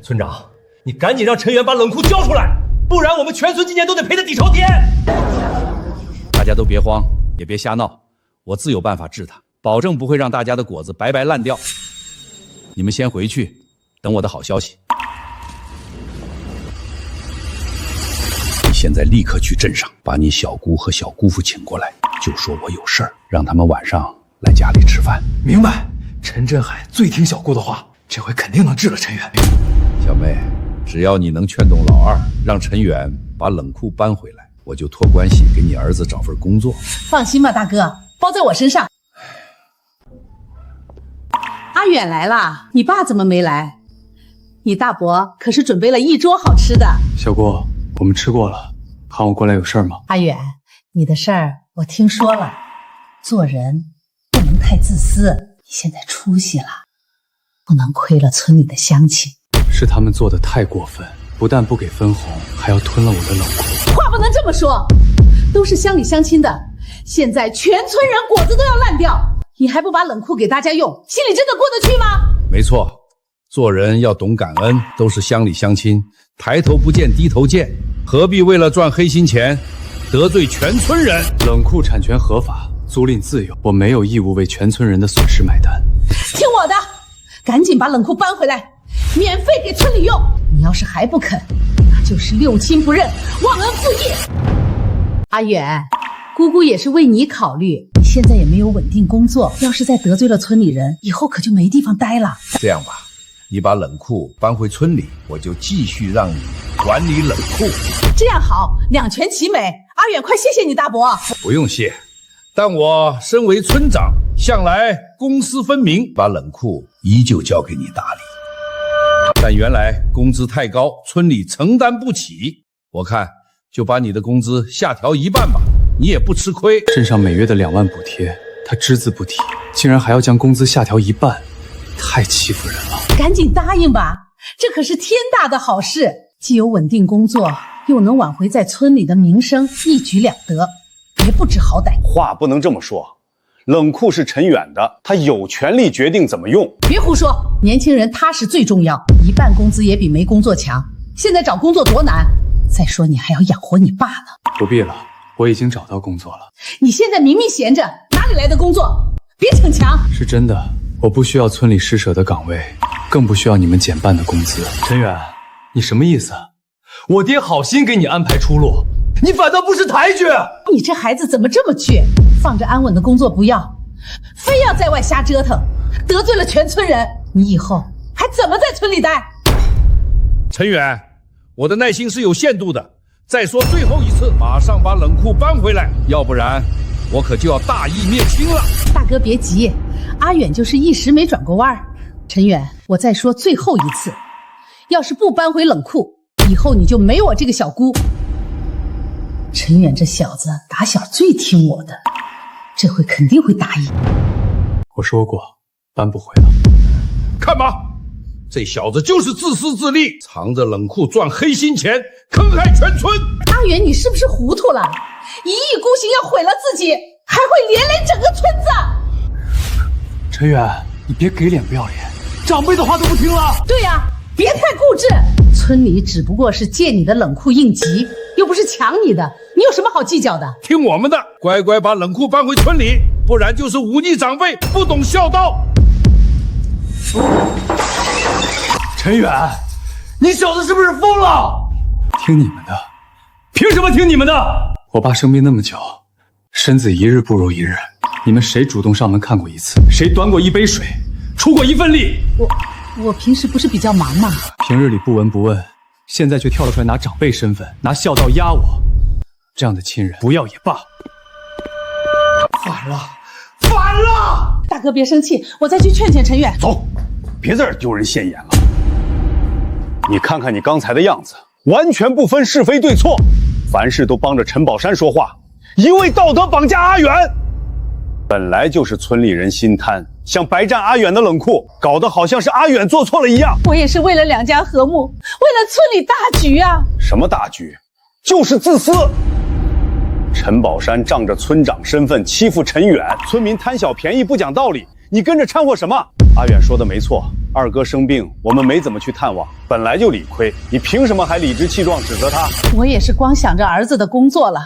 村长，你赶紧让陈远把冷库交出来，不然我们全村今年都得赔得底朝天。大家都别慌，也别瞎闹，我自有办法治他，保证不会让大家的果子白白烂掉。你们先回去，等我的好消息。你现在立刻去镇上，把你小姑和小姑父请过来，就说我有事儿，让他们晚上来家里吃饭。明白。陈振海最听小姑的话，这回肯定能治了陈远。小妹，只要你能劝动老二，让陈远把冷库搬回来，我就托关系给你儿子找份工作。放心吧，大哥，包在我身上。阿远来了，你爸怎么没来？你大伯可是准备了一桌好吃的。小姑，我们吃过了，喊我过来有事吗？阿远，你的事儿我听说了，做人不能太自私。你现在出息了，不能亏了村里的乡亲。是他们做的太过分，不但不给分红，还要吞了我的冷库。话不能这么说，都是乡里乡亲的，现在全村人果子都要烂掉，你还不把冷库给大家用，心里真的过得去吗？没错，做人要懂感恩，都是乡里乡亲，抬头不见低头见，何必为了赚黑心钱得罪全村人？冷库产权合法，租赁自由，我没有义务为全村人的损失买单。听我的，赶紧把冷库搬回来，免费给村里用。你要是还不肯，那就是六亲不认，忘恩负义。阿远，姑姑也是为你考虑，你现在也没有稳定工作，要是再得罪了村里人，以后可就没地方待了。这样吧，你把冷库搬回村里，我就继续让你管理冷库。这样好，两全其美。阿远，快谢谢你大伯。不用谢，但我身为村长，向来公私分明，把冷库依旧交给你打理。但原来工资太高，村里承担不起，我看就把你的工资下调一半吧，你也不吃亏。镇上每月的2万补贴，他只字不提，竟然还要将工资下调一半，太欺负人了。赶紧答应吧，这可是天大的好事，既有稳定工作，又能挽回在村里的名声，一举两得，别不知好歹。话不能这么说，冷库是陈远的，他有权利决定怎么用。别胡说，年轻人踏实最重要，一半工资也比没工作强。现在找工作多难，再说你还要养活你爸呢。不必了，我已经找到工作了。你现在明明闲着，哪里来的工作？别逞强。是真的，我不需要村里施舍的岗位，更不需要你们减半的工资。陈远，你什么意思？我爹好心给你安排出路，你反倒不识抬举。你这孩子怎么这么倔？放着安稳的工作不要，非要在外瞎折腾，得罪了全村人，你以后还怎么在村里待？陈远，我的耐心是有限度的。再说最后一次，马上把冷库搬回来，要不然我可就要大义灭亲了。大哥别急，阿远就是一时没转过弯儿。陈远，我再说最后一次，要是不搬回冷库，以后你就没我这个小姑。陈远这小子打小最听我的，这回肯定会答应。我说过，搬不回了。看吧，这小子就是自私自利，藏着冷库赚黑心钱，坑害全村。阿远，你是不是糊涂了？一意孤行要毁了自己，还会连累整个村子。陈远，你别给脸不要脸，长辈的话都不听了。对呀，别太固执。村里只不过是借你的冷库应急，又不是抢你的，你有什么好计较的？听我们的，乖乖把冷库搬回村里，不然就是忤逆长辈，不懂孝道。陈远，你小子是不是疯了？听你们的，凭什么听你们的？我爸生病那么久，身子一日不如一日，你们谁主动上门看过一次？谁端过一杯水，出过一份力？我平时不是比较忙吗？平日里不闻不问，现在却跳了出来拿长辈身份，拿孝道压我，这样的亲人不要也罢。反了，反了！大哥别生气，我再去劝劝陈远。走，别在这儿丢人现眼了。你看看你刚才的样子，完全不分是非对错，凡事都帮着陈宝山说话，一味道德绑架阿远。本来就是村里人心贪，想白占阿远的冷库，搞得好像是阿远做错了一样。我也是为了两家和睦，为了村里大局啊！什么大局？就是自私。陈宝山仗着村长身份欺负陈远，村民贪小便宜不讲道理，你跟着掺和什么？阿远说的没错，二哥生病，我们没怎么去探望，本来就理亏，你凭什么还理直气壮指责他？我也是光想着儿子的工作了，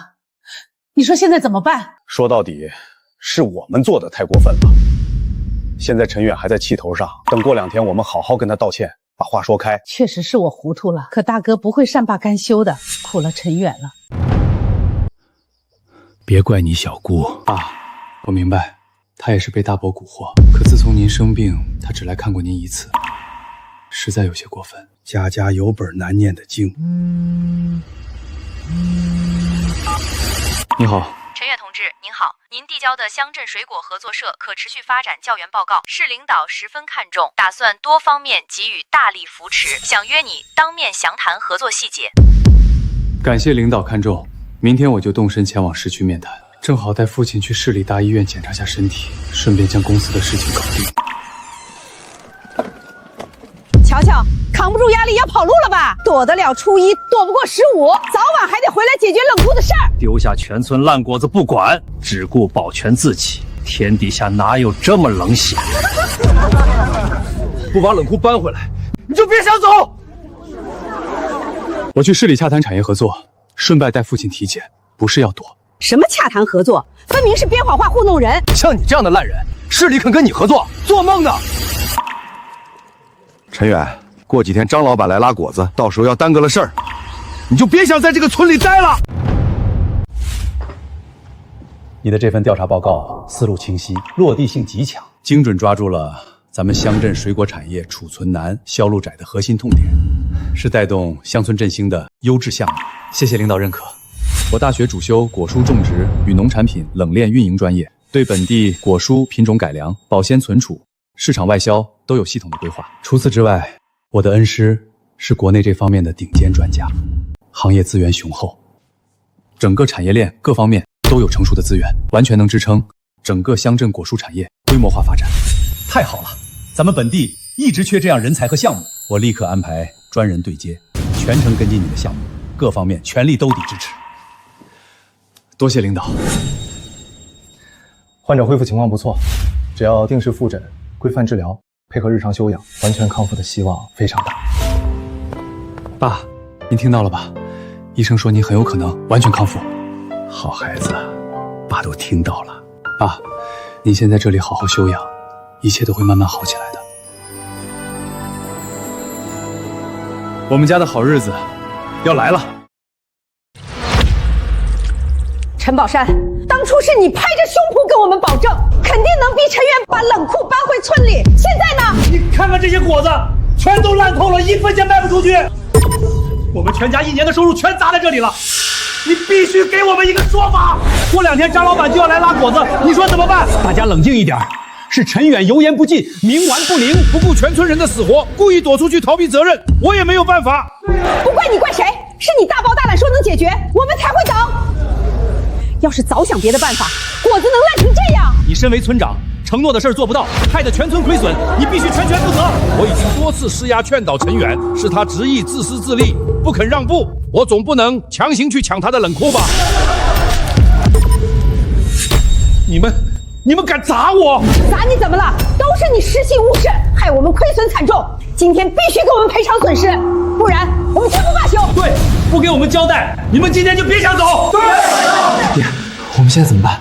你说现在怎么办？说到底，是我们做的太过分了。现在陈远还在气头上，等过2天我们好好跟他道歉，把话说开。确实是我糊涂了，可大哥不会善罢甘休的，苦了陈远了。别怪你小姑爸，我明白，他也是被大伯蛊惑。可自从您生病，他只来看过您一次，实在有些过分。家家有本难念的经。你好，陈远同志，您好，您递交的乡镇水果合作社可持续发展教员报告，市领导十分看重，打算多方面给予大力扶持，想约你当面详谈合作细节。感谢领导看重，明天我就动身前往市区面谈，正好带父亲去市里大医院检查下身体，顺便将公司的事情搞定。乔乔，扛不住压力要跑路了吧？躲得了初一，躲不过15，早晚还得回来解决冷库的事儿。丢下全村烂果子不管，只顾保全自己，天底下哪有这么冷血？不把冷库搬回来，你就别想走。我去市里洽谈产业合作，顺带带父亲体检，不是要躲。什么洽谈合作？分明是编谎话糊弄人。像你这样的烂人，市里肯跟你合作？做梦呢！陈远，过几天张老板来拉果子，到时候要耽搁了事儿，你就别想在这个村里待了。你的这份调查报告思路清晰，落地性极强，精准抓住了咱们乡镇水果产业储存难、销路窄的核心痛点，是带动乡村振兴的优质项目。谢谢领导认可。我大学主修果蔬种植与农产品冷链运营专业，对本地果蔬品种改良、保鲜存储、市场外销都有系统的规划。除此之外，我的恩师是国内这方面的顶尖专家，行业资源雄厚，整个产业链各方面都有成熟的资源，完全能支撑整个乡镇果蔬产业规模化发展。太好了，咱们本地一直缺这样人才和项目，我立刻安排专人对接，全程跟进你的项目，各方面全力兜底支持。多谢领导。患者恢复情况不错，只要定时复诊、规范治疗，配合日常休养，完全康复的希望非常大。爸，您听到了吧？医生说您很有可能完全康复。好孩子，爸都听到了。爸，您先在这里好好休养，一切都会慢慢好起来的。我们家的好日子要来了。陈宝山，当初是你拍着胸脯跟我们保证，肯定能逼陈远把冷库搬回村里。现在呢？你看看这些果子，全都烂透了，1分钱卖不出去。我们全家1年的收入全砸在这里了，你必须给我们一个说法。过2天张老板就要来拉果子，你说怎么办？大家冷静一点，是陈远油盐不进，冥顽不灵，不顾全村人的死活，故意躲出去逃避责任，我也没有办法。不怪你怪谁？是你大包大揽说能解决，我们才会等。要是早想别的办法，果子能烂成这样？你身为村长，承诺的事做不到，害得全村亏损，你必须全权负责。我已经多次施压劝导陈远，是他执意自私自利，不肯让步，我总不能强行去抢他的冷库吧？你们敢砸我？砸你怎么了？都是你失信误事，害我们亏损惨重。今天必须给我们赔偿损失，不然我们绝不罢休。对，不给我们交代，你们今天就别想走。对。爹，我们现在怎么办？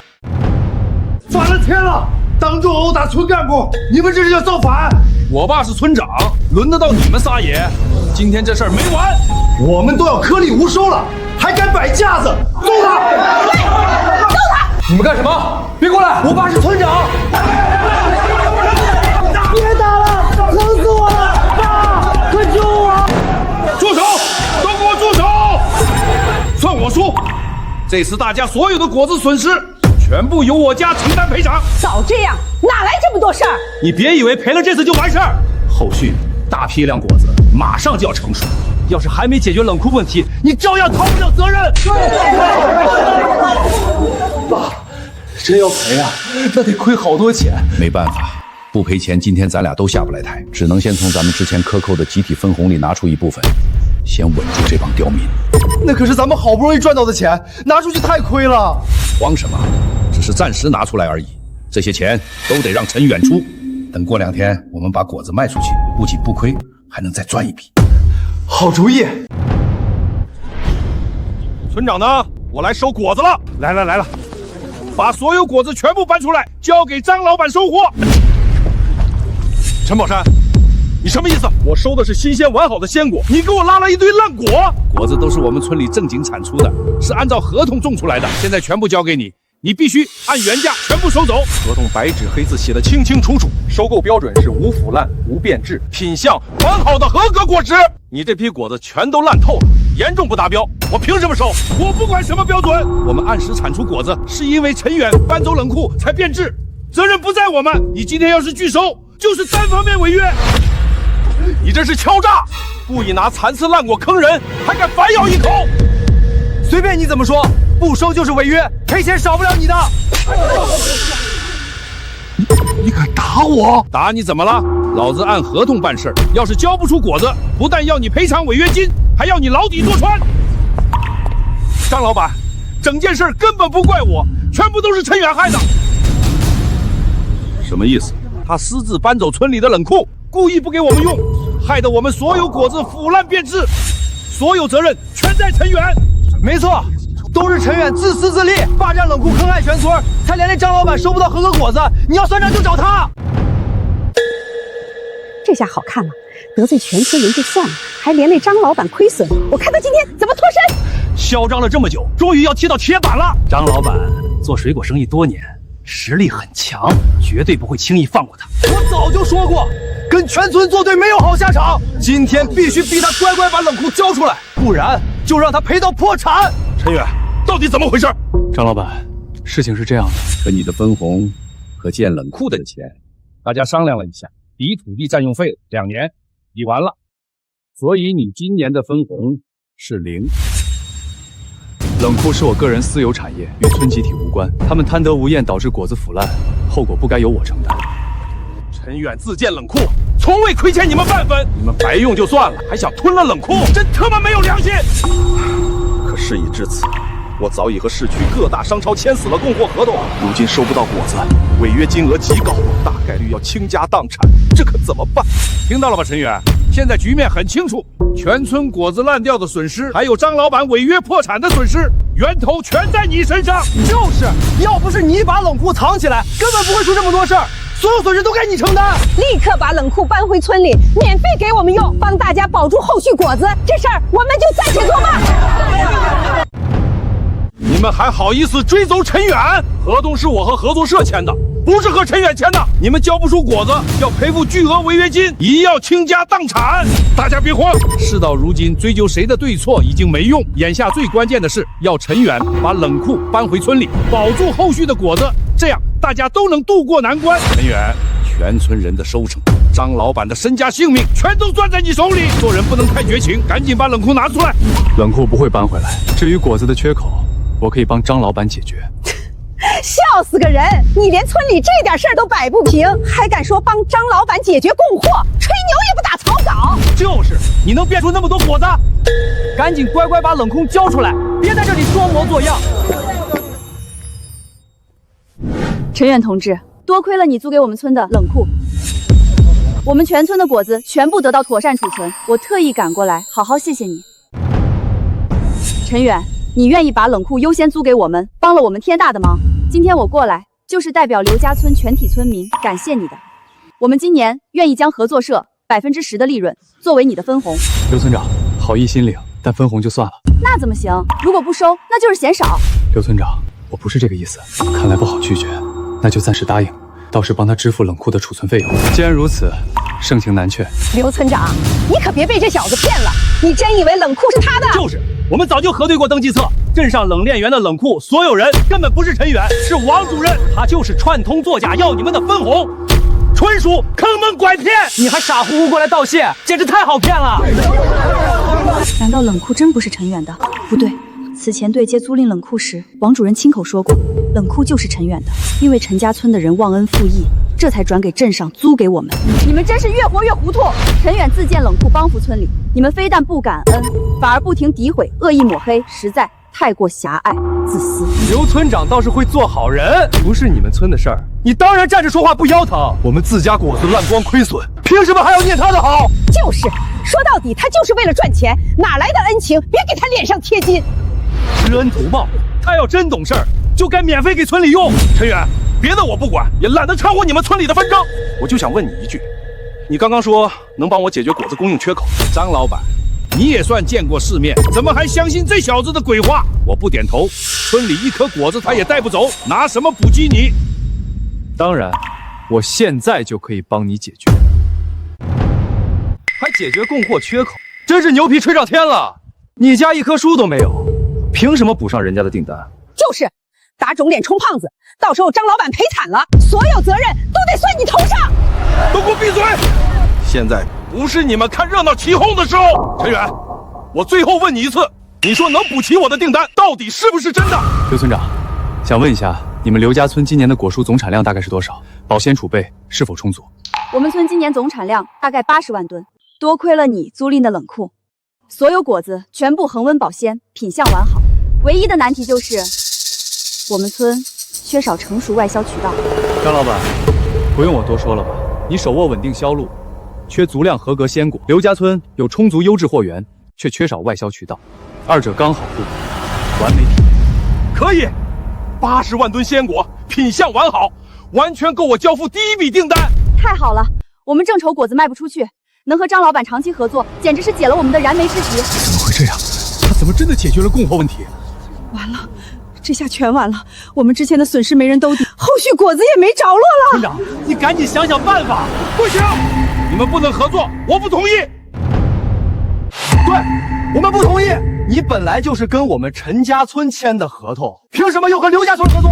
反了天了！当众殴打村干部，你们这是要造反！我爸是村长，轮得到你们撒野？今天这事儿没完，我们都要颗粒无收了，还敢摆架子？揍他！对，揍他！你们干什么？别过来！我爸是村长！别打了，疼死我了！爸，快救我！住手！都给我住手！算我输，这次大家所有的果子损失，全部由我家承担赔偿。早这样，哪来这么多事儿？你别以为赔了这次就完事儿，后续大批量果子马上就要成熟，要是还没解决冷库问题，你照样逃不了责任。爸，真要赔啊？那得亏好多钱。没办法，不赔钱，今天咱俩都下不来台，只能先从咱们之前克扣的集体分红里拿出一部分，先稳住这帮刁民。那可是咱们好不容易赚到的钱，拿出去太亏了。慌什么？只是暂时拿出来而已，这些钱都得让陈远出。等过2天，我们把果子卖出去，不仅不亏，还能再赚一笔。好主意。村长呢？我来收果子了。来了，把所有果子全部搬出来，交给张老板收货。陈宝山，你什么意思？我收的是新鲜完好的鲜果，你给我拉了一堆烂果。果子都是我们村里正经产出的，是按照合同种出来的，现在全部交给你，你必须按原价全部收走。合同白纸黑字写的清清楚楚，收购标准是无腐烂、无变质，品相完好的合格果实。你这批果子全都烂透了，严重不达标，我凭什么收？我不管什么标准，我们按时产出果子，是因为陈远搬走冷库才变质，责任不在我们。你今天要是拒收，就是单方面违约。你这是敲诈，故意拿残次烂果坑人，还敢反咬一口。随便你怎么说，不收就是违约，赔钱少不了你的。你敢打我？打你怎么了？老子按合同办事，要是交不出果子，不但要你赔偿违约金，还要你牢底坐穿。张老板，整件事根本不怪我，全部都是陈远害的。什么意思？他私自搬走村里的冷库，故意不给我们用，害得我们所有果子腐烂变质，所有责任全在陈远。没错，都是陈远自私自利，霸占冷库坑害全村，才连累张老板收不到合格果子。你要算账就找他。这下好看了，得罪全村人就算了，还连累张老板亏损。我看他今天怎么脱身。嚣张了这么久，终于要踢到铁板了。张老板做水果生意多年，实力很强，绝对不会轻易放过他。我早就说过，跟全村作对没有好下场。今天必须逼他乖乖把冷库交出来，不然就让他赔到破产。陈远，到底怎么回事？张老板，事情是这样的，跟你的分红和建冷库的钱，大家商量了一下，抵土地占用费2年抵完了，所以你今年的分红是0。冷库是我个人私有产业，与村集体无关。他们贪得无厌，导致果子腐烂，后果不该由我承担。陈远自建冷库，从未亏欠你们半分。你们白用就算了，还想吞了冷库，真他妈没有良心！可事已至此，我早已和市区各大商超签死了供货合同，如今收不到果子，违约金额极高，大概率要倾家荡产，这可怎么办？听到了吧，陈远？现在局面很清楚，全村果子烂掉的损失，还有张老板违约破产的损失，源头全在你身上。就是，要不是你把冷库藏起来，根本不会出这么多事儿。所有损失都该你承担。立刻把冷库搬回村里，免费给我们用，帮大家保住后续果子。这事儿我们就暂且作罢。你们还好意思追走陈远？合同是我和合作社签的，不是和陈远签的。你们交不出果子，要赔付巨额违约金，一要倾家荡产。大家别慌，事到如今，追究谁的对错已经没用。眼下最关键的是要陈远把冷库搬回村里，保住后续的果子，这样大家都能渡过难关。陈远，全村人的收成，张老板的身家性命，全都攥在你手里。做人不能太绝情，赶紧把冷库拿出来。冷库不会搬回来，至于果子的缺口，我可以帮张老板解决。笑死个人！你连村里这点事儿都摆不平，还敢说帮张老板解决供货？吹牛也不打草稿。就是，你能变出那么多果子？赶紧乖乖把冷库交出来，别在这里装模作样。陈远同志，多亏了你租给我们村的冷库，我们全村的果子全部得到妥善储存，我特意赶过来，好好谢谢你。陈远，你愿意把冷库优先租给我们，帮了我们天大的忙。今天我过来，就是代表刘家村全体村民感谢你的。我们今年愿意将合作社10%的利润作为你的分红。刘村长，好意心领，但分红就算了。那怎么行？如果不收，那就是嫌少。刘村长，我不是这个意思，看来不好拒绝，那就暂时答应，到时帮他支付冷库的储存费用。既然如此，盛情难却。刘村长，你可别被这小子骗了，你真以为冷库是他的？就是，我们早就核对过登记册，镇上冷链园的冷库所有人根本不是陈远，是王主任，他就是串通作假要你们的分红，纯属坑蒙拐骗。你还傻乎乎过来道谢，简直太好骗了。难道冷库真不是陈远的？不对，此前对接租赁冷库时，王主任亲口说过，冷库就是陈远的，因为陈家村的人忘恩负义，这才转给镇上租给我们。你们真是越活越糊涂！陈远自建冷库帮扶村里，你们非但不感恩，反而不停诋毁、恶意抹黑，实在太过狭隘、自私。刘村长倒是会做好人，不是你们村的事儿，你当然站着说话不腰疼。我们自家果子烂光亏损，凭什么还要念他的好？就是，说到底他就是为了赚钱，哪来的恩情？别给他脸上贴金。知恩图报，他要真懂事儿，就该免费给村里用。陈远，别的我不管，也懒得掺和你们村里的纷争。我就想问你一句，你刚刚说能帮我解决果子供应缺口，张老板，你也算见过世面，怎么还相信这小子的鬼话？我不点头，村里一颗果子他也带不走，拿什么补给你？当然，我现在就可以帮你解决。还解决供货缺口，真是牛皮吹上天了！你家一棵树都没有，凭什么补上人家的订单？就是打肿脸充胖子，到时候张老板赔惨了，所有责任都得算你头上。都给我闭嘴！现在不是你们看热闹起哄的时候。陈远，我最后问你一次，你说能补齐我的订单，到底是不是真的？刘村长，想问一下，你们刘家村今年的果蔬总产量大概是多少？保鲜储备是否充足？我们村今年总产量大概80万吨，多亏了你租赁的冷库，所有果子全部恒温保鲜，品相完好。唯一的难题就是我们村缺少成熟外销渠道。张老板，不用我多说了吧？你手握稳定销路，缺足量合格鲜果。刘家村有充足优质货源，却缺少外销渠道，二者刚好互补，完美匹配。可以，80万吨鲜果，品相完好，完全够我交付第一笔订单。太好了，我们正愁果子卖不出去，能和张老板长期合作，简直是解了我们的燃眉之急。怎么会这样？他怎么真的解决了供货问题？完了，这下全完了，我们之前的损失没人兜底，后续果子也没着落了。村长，你赶紧想想办法！不行，你们不能合作，我不同意。对，我们不同意。你本来就是跟我们陈家村签的合同，凭什么又和刘家村合作？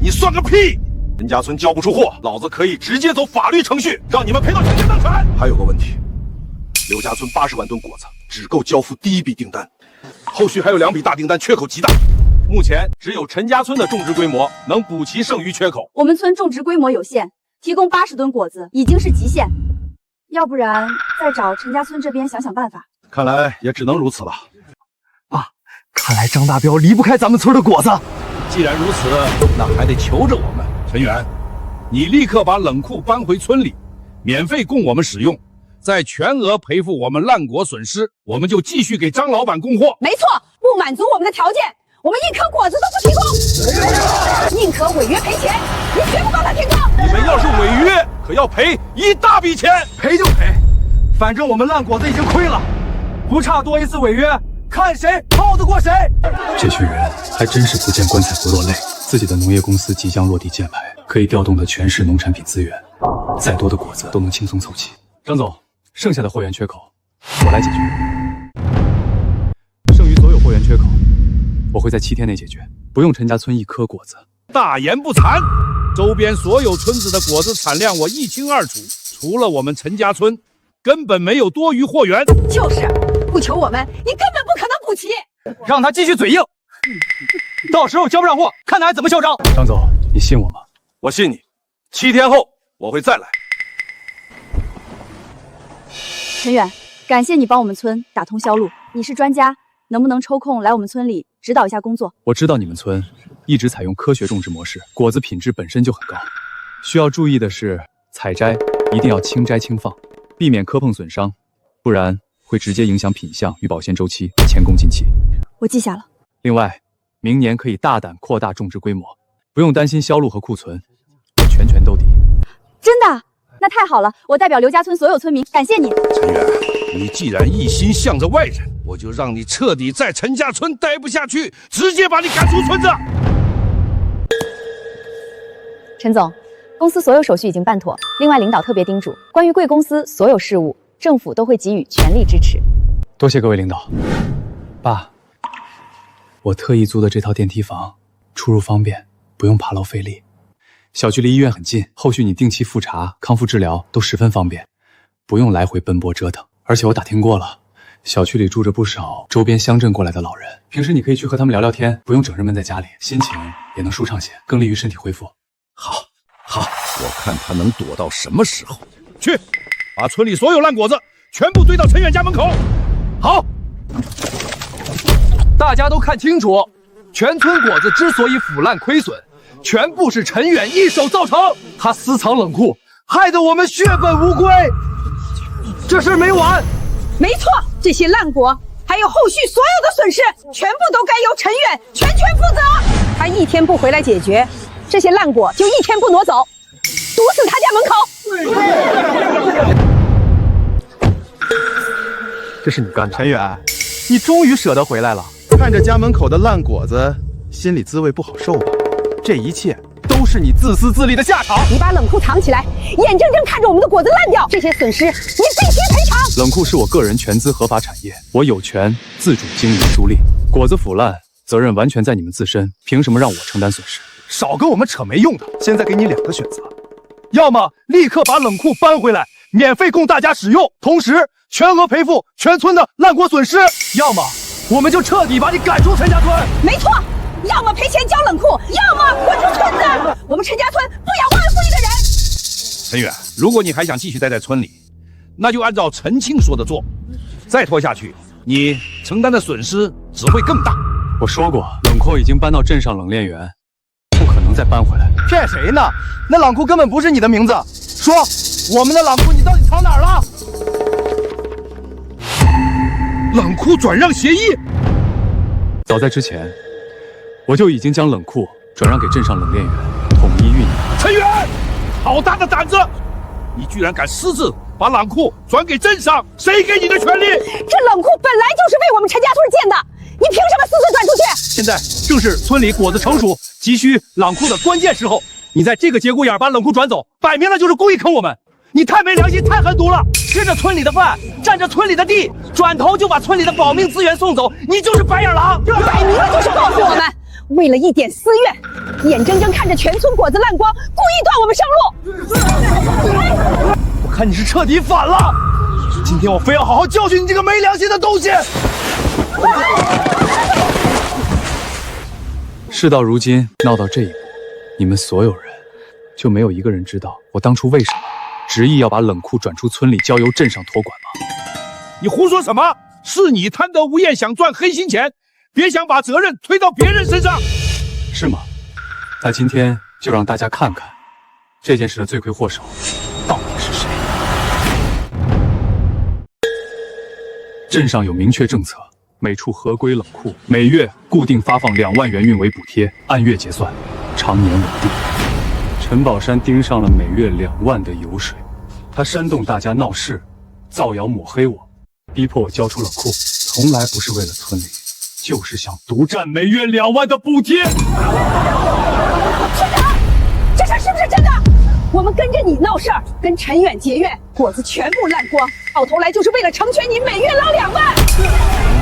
你算个屁！陈家村交不出货，老子可以直接走法律程序，让你们赔到倾家荡产。还有个问题，刘家村80万吨果子只够交付第一笔订单，后续还有2笔大订单，缺口极大。目前只有陈家村的种植规模能补齐剩余缺口。我们村种植规模有限，提供80吨果子已经是极限，要不然再找陈家村这边想想办法。看来也只能如此了。看来张大彪离不开咱们村的果子。既然如此，那还得求着我们。陈远，你立刻把冷库搬回村里，免费供我们使用，再全额赔付我们烂果损失，我们就继续给张老板供货。没错，不满足我们的条件，我们一颗果子都不提供，宁可违约赔钱，也绝不帮他停工。你们要是违约，可要赔一大笔钱。赔就赔，反正我们烂果子已经亏了，不差多一次违约，看谁耗得过谁。这群人还真是不见棺材不落泪。自己的农业公司即将落地建牌，可以调动的全市农产品资源，再多的果子都能轻松凑齐。张总，剩下的货源缺口我来解决。剩余所有货源缺口，我会在7天内解决，不用陈家村一颗果子。大言不惭！周边所有村子的果子产量我一清二楚，除了我们陈家村，根本没有多余货源。就是，不求我们，你根本不可能补齐。让他继续嘴硬，到时候交不上货，看他还怎么嚣张。张总，你信我吗？我信你。7天后我会再来。陈远，感谢你帮我们村打通销路，你是专家，能不能抽空来我们村里指导一下工作？我知道你们村一直采用科学种植模式，果子品质本身就很高。需要注意的是，采摘一定要轻摘轻放，避免磕碰损伤，不然会直接影响品相与保鲜周期，前功尽弃。我记下了。另外，明年可以大胆扩大种植规模，不用担心销路和库存，我全兜底。真的？那太好了！我代表刘家村所有村民感谢你。陈远，你既然一心向着外人，我就让你彻底在陈家村待不下去，直接把你赶出村子。陈总，公司所有手续已经办妥，另外领导特别叮嘱，关于贵公司所有事务，政府都会给予全力支持。多谢各位领导。爸，我特意租的这套电梯房，出入方便，不用爬楼费力。小区离医院很近，后续你定期复查、康复治疗都十分方便，不用来回奔波折腾。而且我打听过了，小区里住着不少周边乡镇过来的老人，平时你可以去和他们聊聊天，不用整日闷在家里，心情也能舒畅些，更利于身体恢复。好，我看他能躲到什么时候。去，把村里所有烂果子全部堆到陈远家门口。好，大家都看清楚，全村果子之所以腐烂亏损，全部是陈远一手造成。他私藏冷库，害得我们血本无归。这事没完。没错，这些烂果还有后续所有的损失，全部都该由陈远全权负责。他一天不回来解决，这些烂果就一天不挪走，堵死他家门口。这是你干的，陈远，你终于舍得回来了。看着家门口的烂果子，心里滋味不好受吧？这一切都是你自私自利的下场。你把冷库藏起来，眼睁睁看着我们的果子烂掉，这些损失你必须赔偿。冷库是我个人全资合法产业，我有权自主经营租赁。果子腐烂，责任完全在你们自身，凭什么让我承担损失？少跟我们扯没用的。现在给你2个选择，要么立刻把冷库搬回来，免费供大家使用，同时全额赔付全村的烂果损失；要么我们就彻底把你赶出陈家村。没错，要么赔钱交冷库，要么滚出村子。我们陈家村不养忘恩负义的人。陈远，如果你还想继续待在村里，那就按照陈庆说的做。再拖下去，你承担的损失只会更大。我说过，冷库已经搬到镇上冷链园，不可能再搬回来。骗谁呢？那冷库根本不是你的名字。说，我们的冷库你到底藏哪儿了？冷库转让协议，早在之前，我就已经将冷库转让给镇上冷链园，统一运营。陈远，好大的胆子！你居然敢私自把冷库转给镇上，谁给你的权利？这冷库本来就是为我们陈家村建的，你凭什么私自转出去？现在正是村里果子成熟、急需冷库的关键时候，你在这个节骨眼把冷库转走，摆明了就是故意坑我们。你太没良心，太狠毒了！吃着村里的饭，占着村里的地，转头就把村里的保命资源送走，你就是白眼狼！这摆明了就是报复我们！为了一点私怨，眼睁睁看着全村果子烂光，故意断我们生路。我看你是彻底反了！今天我非要好好教训你这个没良心的东西！事到如今，闹到这一步，你们所有人就没有一个人知道我当初为什么执意要把冷库转出村里，交由镇上托管吗？你胡说什么？是你贪得无厌，想赚黑心钱，别想把责任推到别人身上。是吗？那今天就让大家看看这件事的罪魁祸首到底是谁。镇上有明确政策，每处合规冷库每月固定发放2万元运维补贴，按月结算，常年稳定。陈宝山盯上了每月2万的油水，他煽动大家闹事，造谣抹黑我，逼迫我交出冷库，从来不是为了村里，就是想独占每月2万的补贴。村长，这事是不是真的？我们跟着你闹事儿，跟陈远结怨，果子全部烂光，到头来就是为了成全你每月捞2万。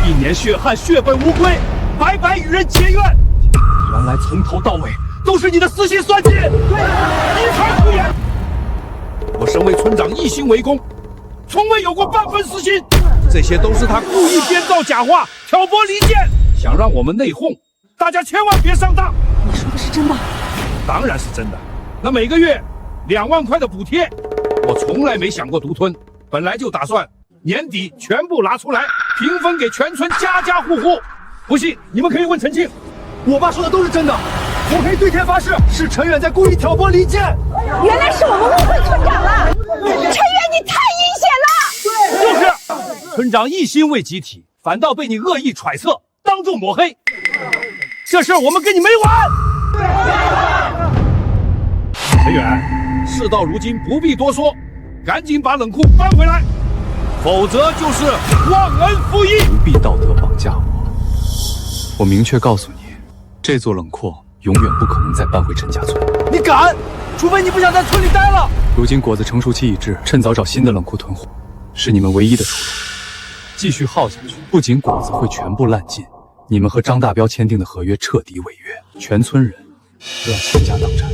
1年血汗，血本无归，白白与人结怨。原来从头到尾都是你的私心算计，一派胡言。我身为村长，一心为公，从未有过半分私心。这些都是他故意编造假话，挑拨离间，想让我们内讧。大家千万别上当。你说的是真的？当然是真的。那每个月2万块的补贴，我从来没想过独吞，本来就打算年底全部拿出来平分给全村家家户户。不信你们可以问陈庆，我爸说的都是真的，我可以对天发誓，是陈远在故意挑拨离间。原来是我们误会村长了，陈远你太阴险了。就是村长一心为集体，反倒被你恶意揣测，当众抹黑。这事儿我们跟你没完。陈远，事到如今不必多说，赶紧把冷库搬回来，否则就是忘恩负义。不必道德绑架我，我明确告诉你，这座冷库永远不可能再搬回陈家村。你敢？除非你不想在村里待了。如今果子成熟期已至，趁早找新的冷库囤货，是你们唯一的出路。继续耗下去，不仅果子会全部烂尽，你们和张大彪签订的合约彻底违约，全村人都要倾家荡产。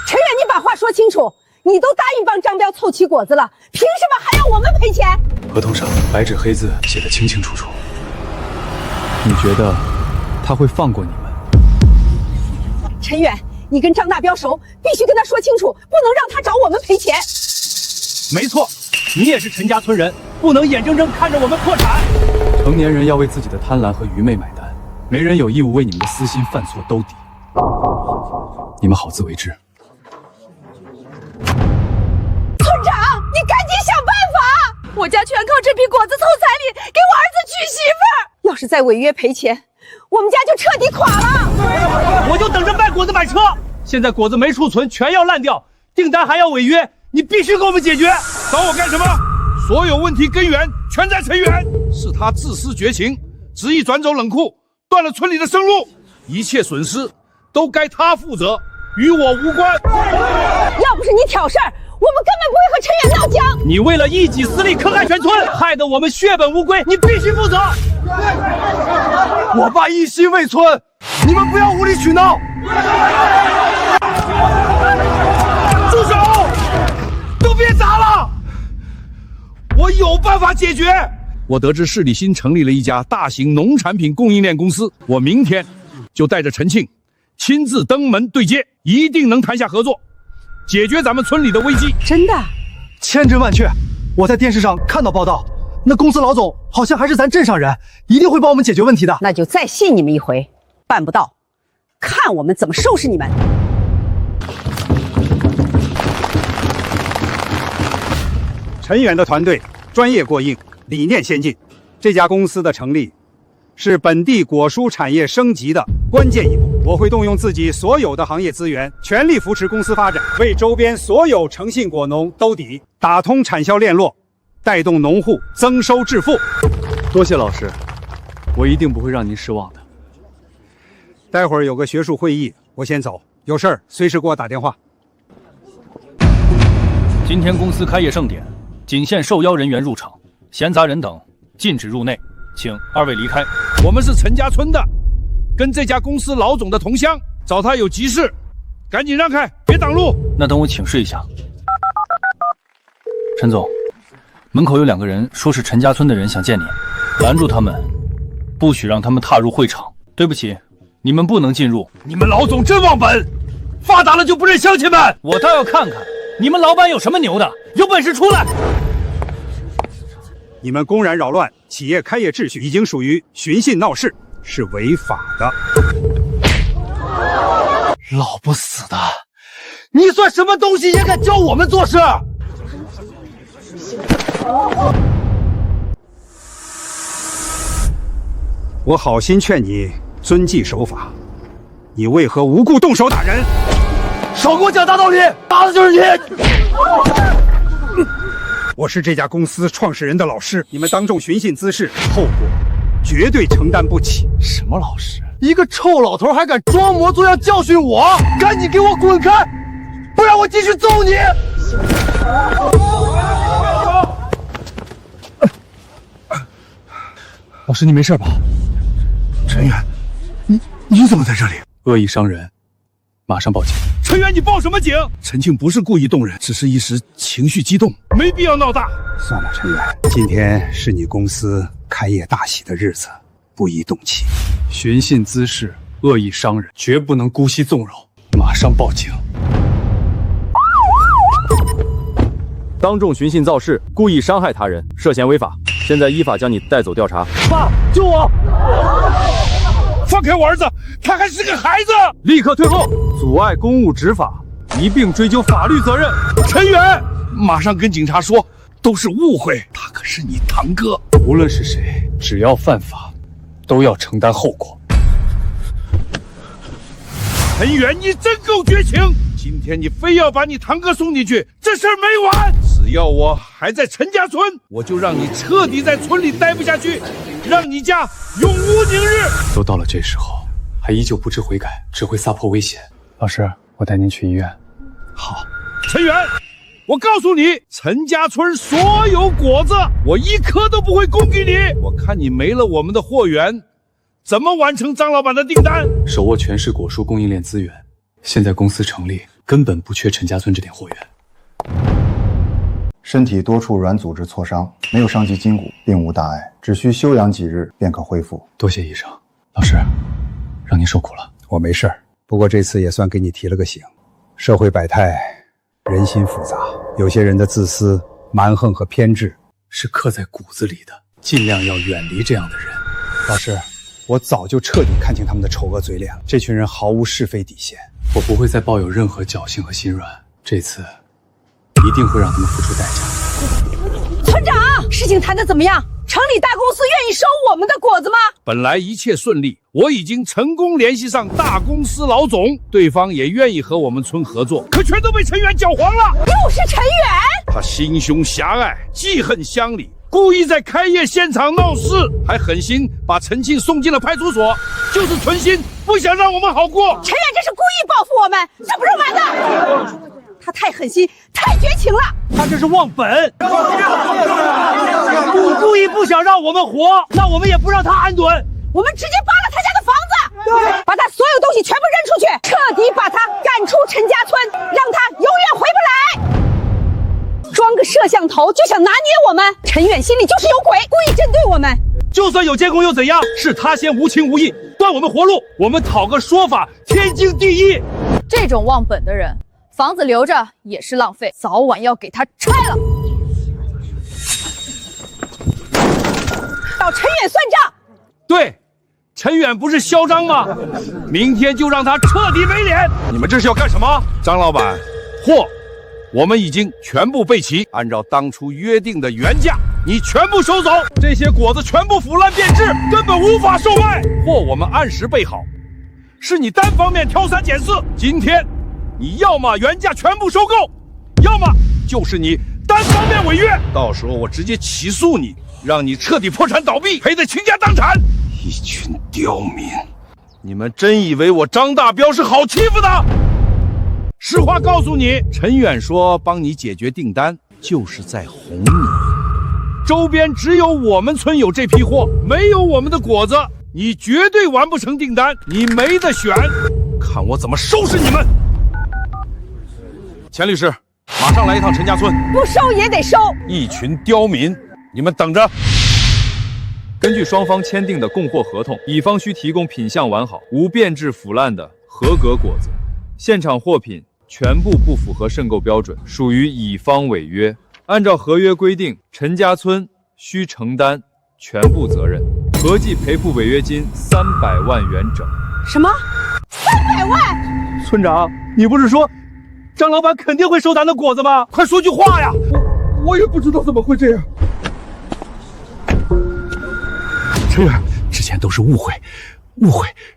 陈远，你把话说清楚，你都答应帮张彪凑齐果子了，凭什么还要我们赔钱？合同上白纸黑字写得清清楚楚。你觉得他会放过你们？陈远，你跟张大彪熟，必须跟他说清楚，不能让他找我们赔钱。没错，你也是陈家村人，不能眼睁睁看着我们破产。成年人要为自己的贪婪和愚昧买单，没人有义务为你们的私心犯错兜底。你们好自为之。村长，你赶紧想办法！我家全靠这批果子凑彩礼给我儿子娶媳妇儿，要是再违约赔钱，我们家就彻底垮了。我就等着卖果子买车，现在果子没处存，全要烂掉，订单还要违约，你必须给我们解决。找我干什么？所有问题根源全在陈远，是他自私绝情，执意转走冷库，断了村里的生路，一切损失都该他负责，与我无关。要不是你挑事儿，我们根本不会和陈远闹僵。你为了一己私利坑害全村，害得我们血本无归，你必须负责。我爸一心为村，你们不要无理取闹。住手！都别砸了，我有办法解决。我得知市里新成立了一家大型农产品供应链公司，我明天就带着陈庆亲自登门对接，一定能谈下合作，解决咱们村里的危机。真的？千真万确，我在电视上看到报道，那公司老总好像还是咱镇上人，一定会帮我们解决问题的。那就再信你们一回，办不到，看我们怎么收拾你们。陈远的团队专业过硬，理念先进。这家公司的成立，是本地果蔬产业升级的关键一步。我会动用自己所有的行业资源，全力扶持公司发展，为周边所有诚信果农兜底，打通产销链络，带动农户增收致富。多谢老师，我一定不会让您失望的。待会儿有个学术会议，我先走，有事儿随时给我打电话。今天公司开业盛典，仅限受邀人员入场，闲杂人等禁止入内，请二位离开。我们是陈家村的，跟这家公司老总的同乡，找他有急事，赶紧让开，别挡路。那等我请示一下。陈总，门口有2个人说是陈家村的人想见你，拦住他们，不许让他们踏入会场。对不起，你们不能进入。你们老总真忘本，发达了就不认乡亲们。我倒要看看你们老板有什么牛的，有本事出来！你们公然扰乱企业开业秩序，已经属于寻衅闹事，是违法的。老不死的，你算什么东西也敢教我们做事？我好心劝你遵纪守法，你为何无故动手打人？少给我讲大道理，打的就是你！我是这家公司创始人的老师，你们当众寻衅滋事，后果绝对承担不起。什么老师？一个臭老头还敢装模作样教训我？赶紧给我滚开，不然我继续揍你！老师，你没事吧？陈远，你怎么在这里？恶意伤人，马上报警。陈远，你报什么警？陈庆不是故意动人，只是一时情绪激动，没必要闹大。算了，陈远，今天是你公司开业大喜的日子，不宜动气。寻衅滋事，恶意伤人，绝不能姑息纵容，马上报警。当众寻衅造势，故意伤害他人，涉嫌违法。现在依法将你带走调查。爸，救我！放开我儿子，他还是个孩子！立刻退后，阻碍公务执法，一并追究法律责任。陈远，马上跟警察说，都是误会，他可是你堂哥。无论是谁，只要犯法，都要承担后果。陈远，你真够绝情！今天你非要把你堂哥送进去，这事儿没完。只要我还在陈家村，我就让你彻底在村里待不下去，让你家永无宁日。都到了这时候，还依旧不知悔改，只会撒泼威胁。老师，我带您去医院。好，陈远，我告诉你，陈家村所有果子，我一颗都不会供给你。我看你没了我们的货源，怎么完成张老板的订单？手握全市果蔬供应链资源，现在公司成立，根本不缺陈家村这点货源。身体多处软组织挫伤，没有伤及筋骨，并无大碍，只需休养几日便可恢复。多谢医生。老师，让您受苦了。我没事儿，不过这次也算给你提了个醒。社会百态，人心复杂，有些人的自私、蛮横和偏执是刻在骨子里的，尽量要远离这样的人。老师，我早就彻底看清他们的丑恶嘴脸了，这群人毫无是非底线。我不会再抱有任何侥幸和心软，这次一定会让他们付出代价。村长，事情谈得怎么样？城里大公司愿意收我们的果子吗？本来一切顺利，我已经成功联系上大公司老总，对方也愿意和我们村合作，可全都被陈远搅黄了。又是陈远，他心胸狭隘，记恨乡里，故意在开业现场闹事，还狠心把陈庆送进了派出所，就是存心不想让我们好过。陈远这是故意报复我们，这不是玩的。他太狠心，太绝情了。他这是忘本，故意不想让我们活，那我们也不让他安顿，我们直接扒了他家的房子，把他所有东西全部扔出去，彻底把他赶出陈家村，让他永远回不来。装个摄像头就想拿捏我们，陈远心里就是有鬼，故意针对我们。就算有监控又怎样？是他先无情无义断我们活路，我们讨个说法，天经地义。这种忘本的人，房子留着也是浪费，早晚要给他拆了。找陈远算账。对，陈远不是嚣张吗？明天就让他彻底没脸。你们这是要干什么？张老板，货我们已经全部备齐，按照当初约定的原价，你全部收走。这些果子全部腐烂变质，根本无法售卖。货我们按时备好，是你单方面挑三拣四。今天你要么原价全部收购，要么就是你单方面违约。到时候我直接起诉你，让你彻底破产倒闭，赔得倾家荡产。一群刁民，你们真以为我张大彪是好欺负的？实话告诉你，陈远说帮你解决订单，就是在哄你。周边只有我们村有这批货，没有我们的果子，你绝对完不成订单，你没得选。看我怎么收拾你们！钱律师，马上来一趟陈家村。不收也得收。一群刁民，你们等着。根据双方签订的供货合同，乙方需提供品相完好、无变质腐烂的合格果子，现场货品全部不符合渗购标准，属于乙方违约。按照合约规定，陈家村需承担全部责任，合计赔付违约金300万元整。什么？300万？村长，你不是说张老板肯定会收咱的果子吗？快说句话呀！我也不知道怎么会这样。陈远，之前都是误会，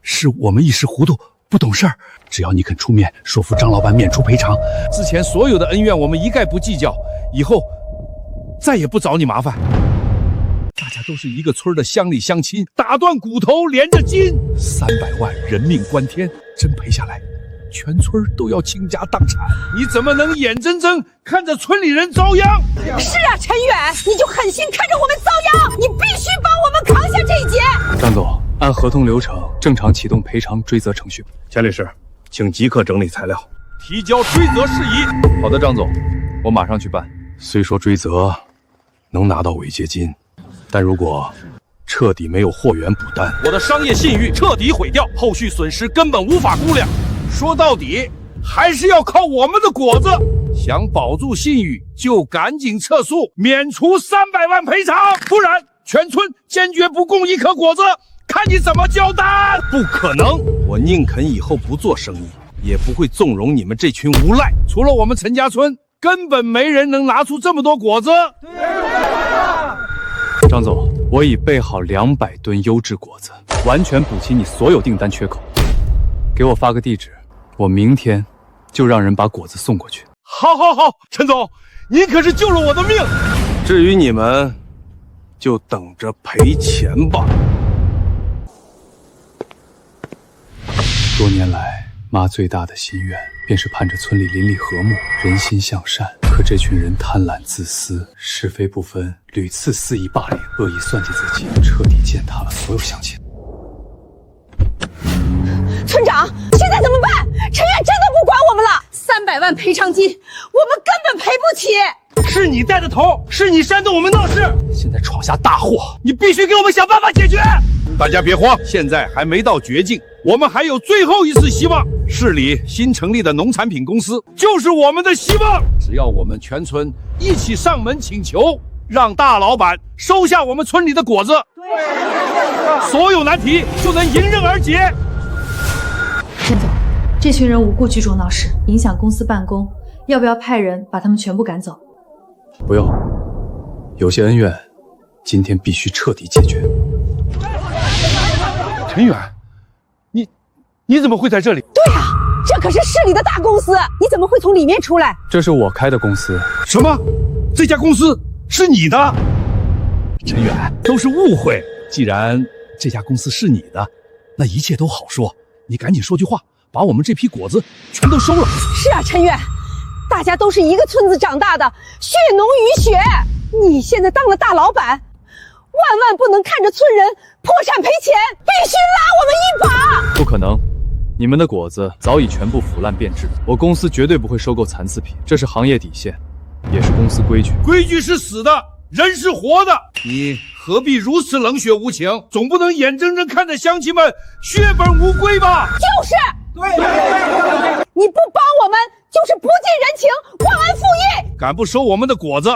是我们一时糊涂，不懂事儿。只要你肯出面说服张老板免除赔偿，之前所有的恩怨我们一概不计较，以后再也不找你麻烦。大家都是一个村的乡里乡亲，打断骨头连着筋，300万人命关天，真赔下来，全村都要倾家荡产。你怎么能眼睁睁看着村里人遭殃？是啊，陈远，你就狠心看着我们遭殃，你必须帮我们扛下这一劫。张总，按合同流程正常启动赔偿追责程序。钱律师，请即刻整理材料，提交追责事宜。好的，张总，我马上去办。虽说追责能拿到违结金，但如果彻底没有货源补单，我的商业信誉彻底毁掉，后续损失根本无法估量。说到底，还是要靠我们的果子。想保住信誉，就赶紧撤诉，免除300万赔偿，不然全村坚决不供一颗果子，看你怎么交代！不可能，我宁肯以后不做生意，也不会纵容你们这群无赖。除了我们陈家村，根本没人能拿出这么多果子。张总，我已备好200吨优质果子，完全补齐你所有订单缺口。给我发个地址，我明天就让人把果子送过去。好，陈总，您可是救了我的命。至于你们，就等着赔钱吧。多年来，妈最大的心愿便是盼着村里邻里和睦，人心向善。可这群人贪婪自私，是非不分，屡次肆意霸凌，恶意算计自己，彻底践踏了所有乡亲。村长，现在怎么办？陈远真的不管我们了，300万赔偿金，我们根本赔不起。是你带的头，是你煽动我们闹事，现在闯下大祸，你必须给我们想办法解决。大家别慌，现在还没到绝境，我们还有最后一次希望。市里新成立的农产品公司就是我们的希望。只要我们全村一起上门请求，让大老板收下我们村里的果子，所有难题就能迎刃而解。陈总，这群人无故聚众闹事，影响公司办公，要不要派人把他们全部赶走？不用，有些恩怨，今天必须彻底解决。陈远，你怎么会在这里？对啊，这可是市里的大公司，你怎么会从里面出来？这是我开的公司。什么？这家公司是你的？陈远，都是误会。既然这家公司是你的，那一切都好说。你赶紧说句话，把我们这批果子全都收了。是啊，陈远，大家都是一个村子长大的，血浓于血。你现在当了大老板，万万不能看着村人破产赔钱，必须拉我们一把。不可能，你们的果子早已全部腐烂变质，我公司绝对不会收购残次品，这是行业底线，也是公司规矩。规矩是死的，人是活的，你何必如此冷血无情？总不能眼睁睁看着乡亲们血本无归吧？就是，你不帮我们，就是不近人情，忘恩负义。敢不收我们的果子，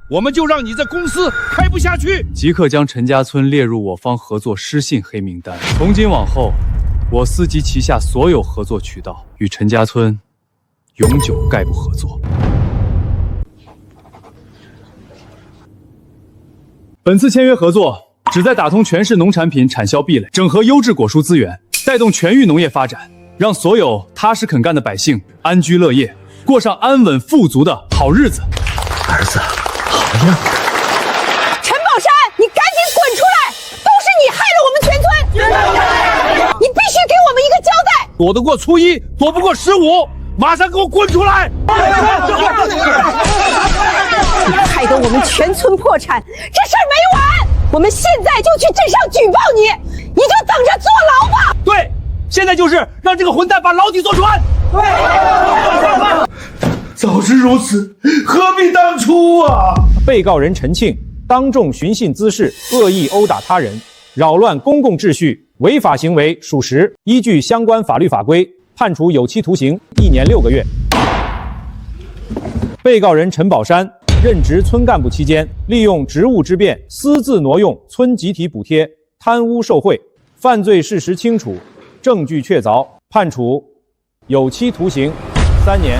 我们就让你这公司开不下去。即刻将陈家村列入我方合作失信黑名单。从今往后，我司及旗下所有合作渠道与陈家村永久概不合作。本次签约合作旨在打通全市农产品产销壁垒，整合优质果蔬资源，带动全域农业发展，让所有踏实肯干的百姓安居乐业，过上安稳富足的好日子。儿子，好样的！陈宝山，你赶紧滚出来！都是你害了我们全村！你必须给我们一个交代！躲得过初一，躲不过15，马上给我滚出来！你害得我们全村破产，这事儿没完！我们现在就去镇上举报你，你就等着坐牢吧！对，现在就是让这个混蛋把牢底坐穿！早知如此，何必当初啊！被告人陈庆当众寻衅滋事、恶意殴打他人、扰乱公共秩序，违法行为属实，依据相关法律法规，判处有期徒刑1年6个月。被告人陈宝山任职村干部期间，利用职务之便私自挪用村集体补贴，贪污受贿，犯罪事实清楚，证据确凿，判处有期徒刑3年。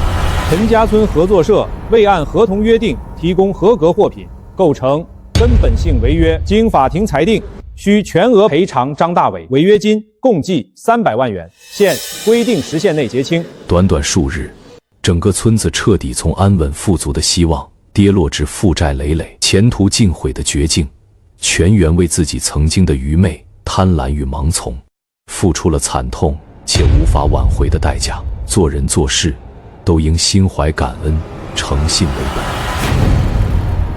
陈家村合作社未按合同约定提供合格货品，构成根本性违约，经法庭裁定，需全额赔偿张大伟违约金共计300万元，现规定时限内结清。短短数日，整个村子彻底从安稳富足的希望跌落至负债累累、前途尽毁的绝境，全员为自己曾经的愚昧、贪婪与盲从，付出了惨痛且无法挽回的代价。做人做事，都应心怀感恩，诚信为本。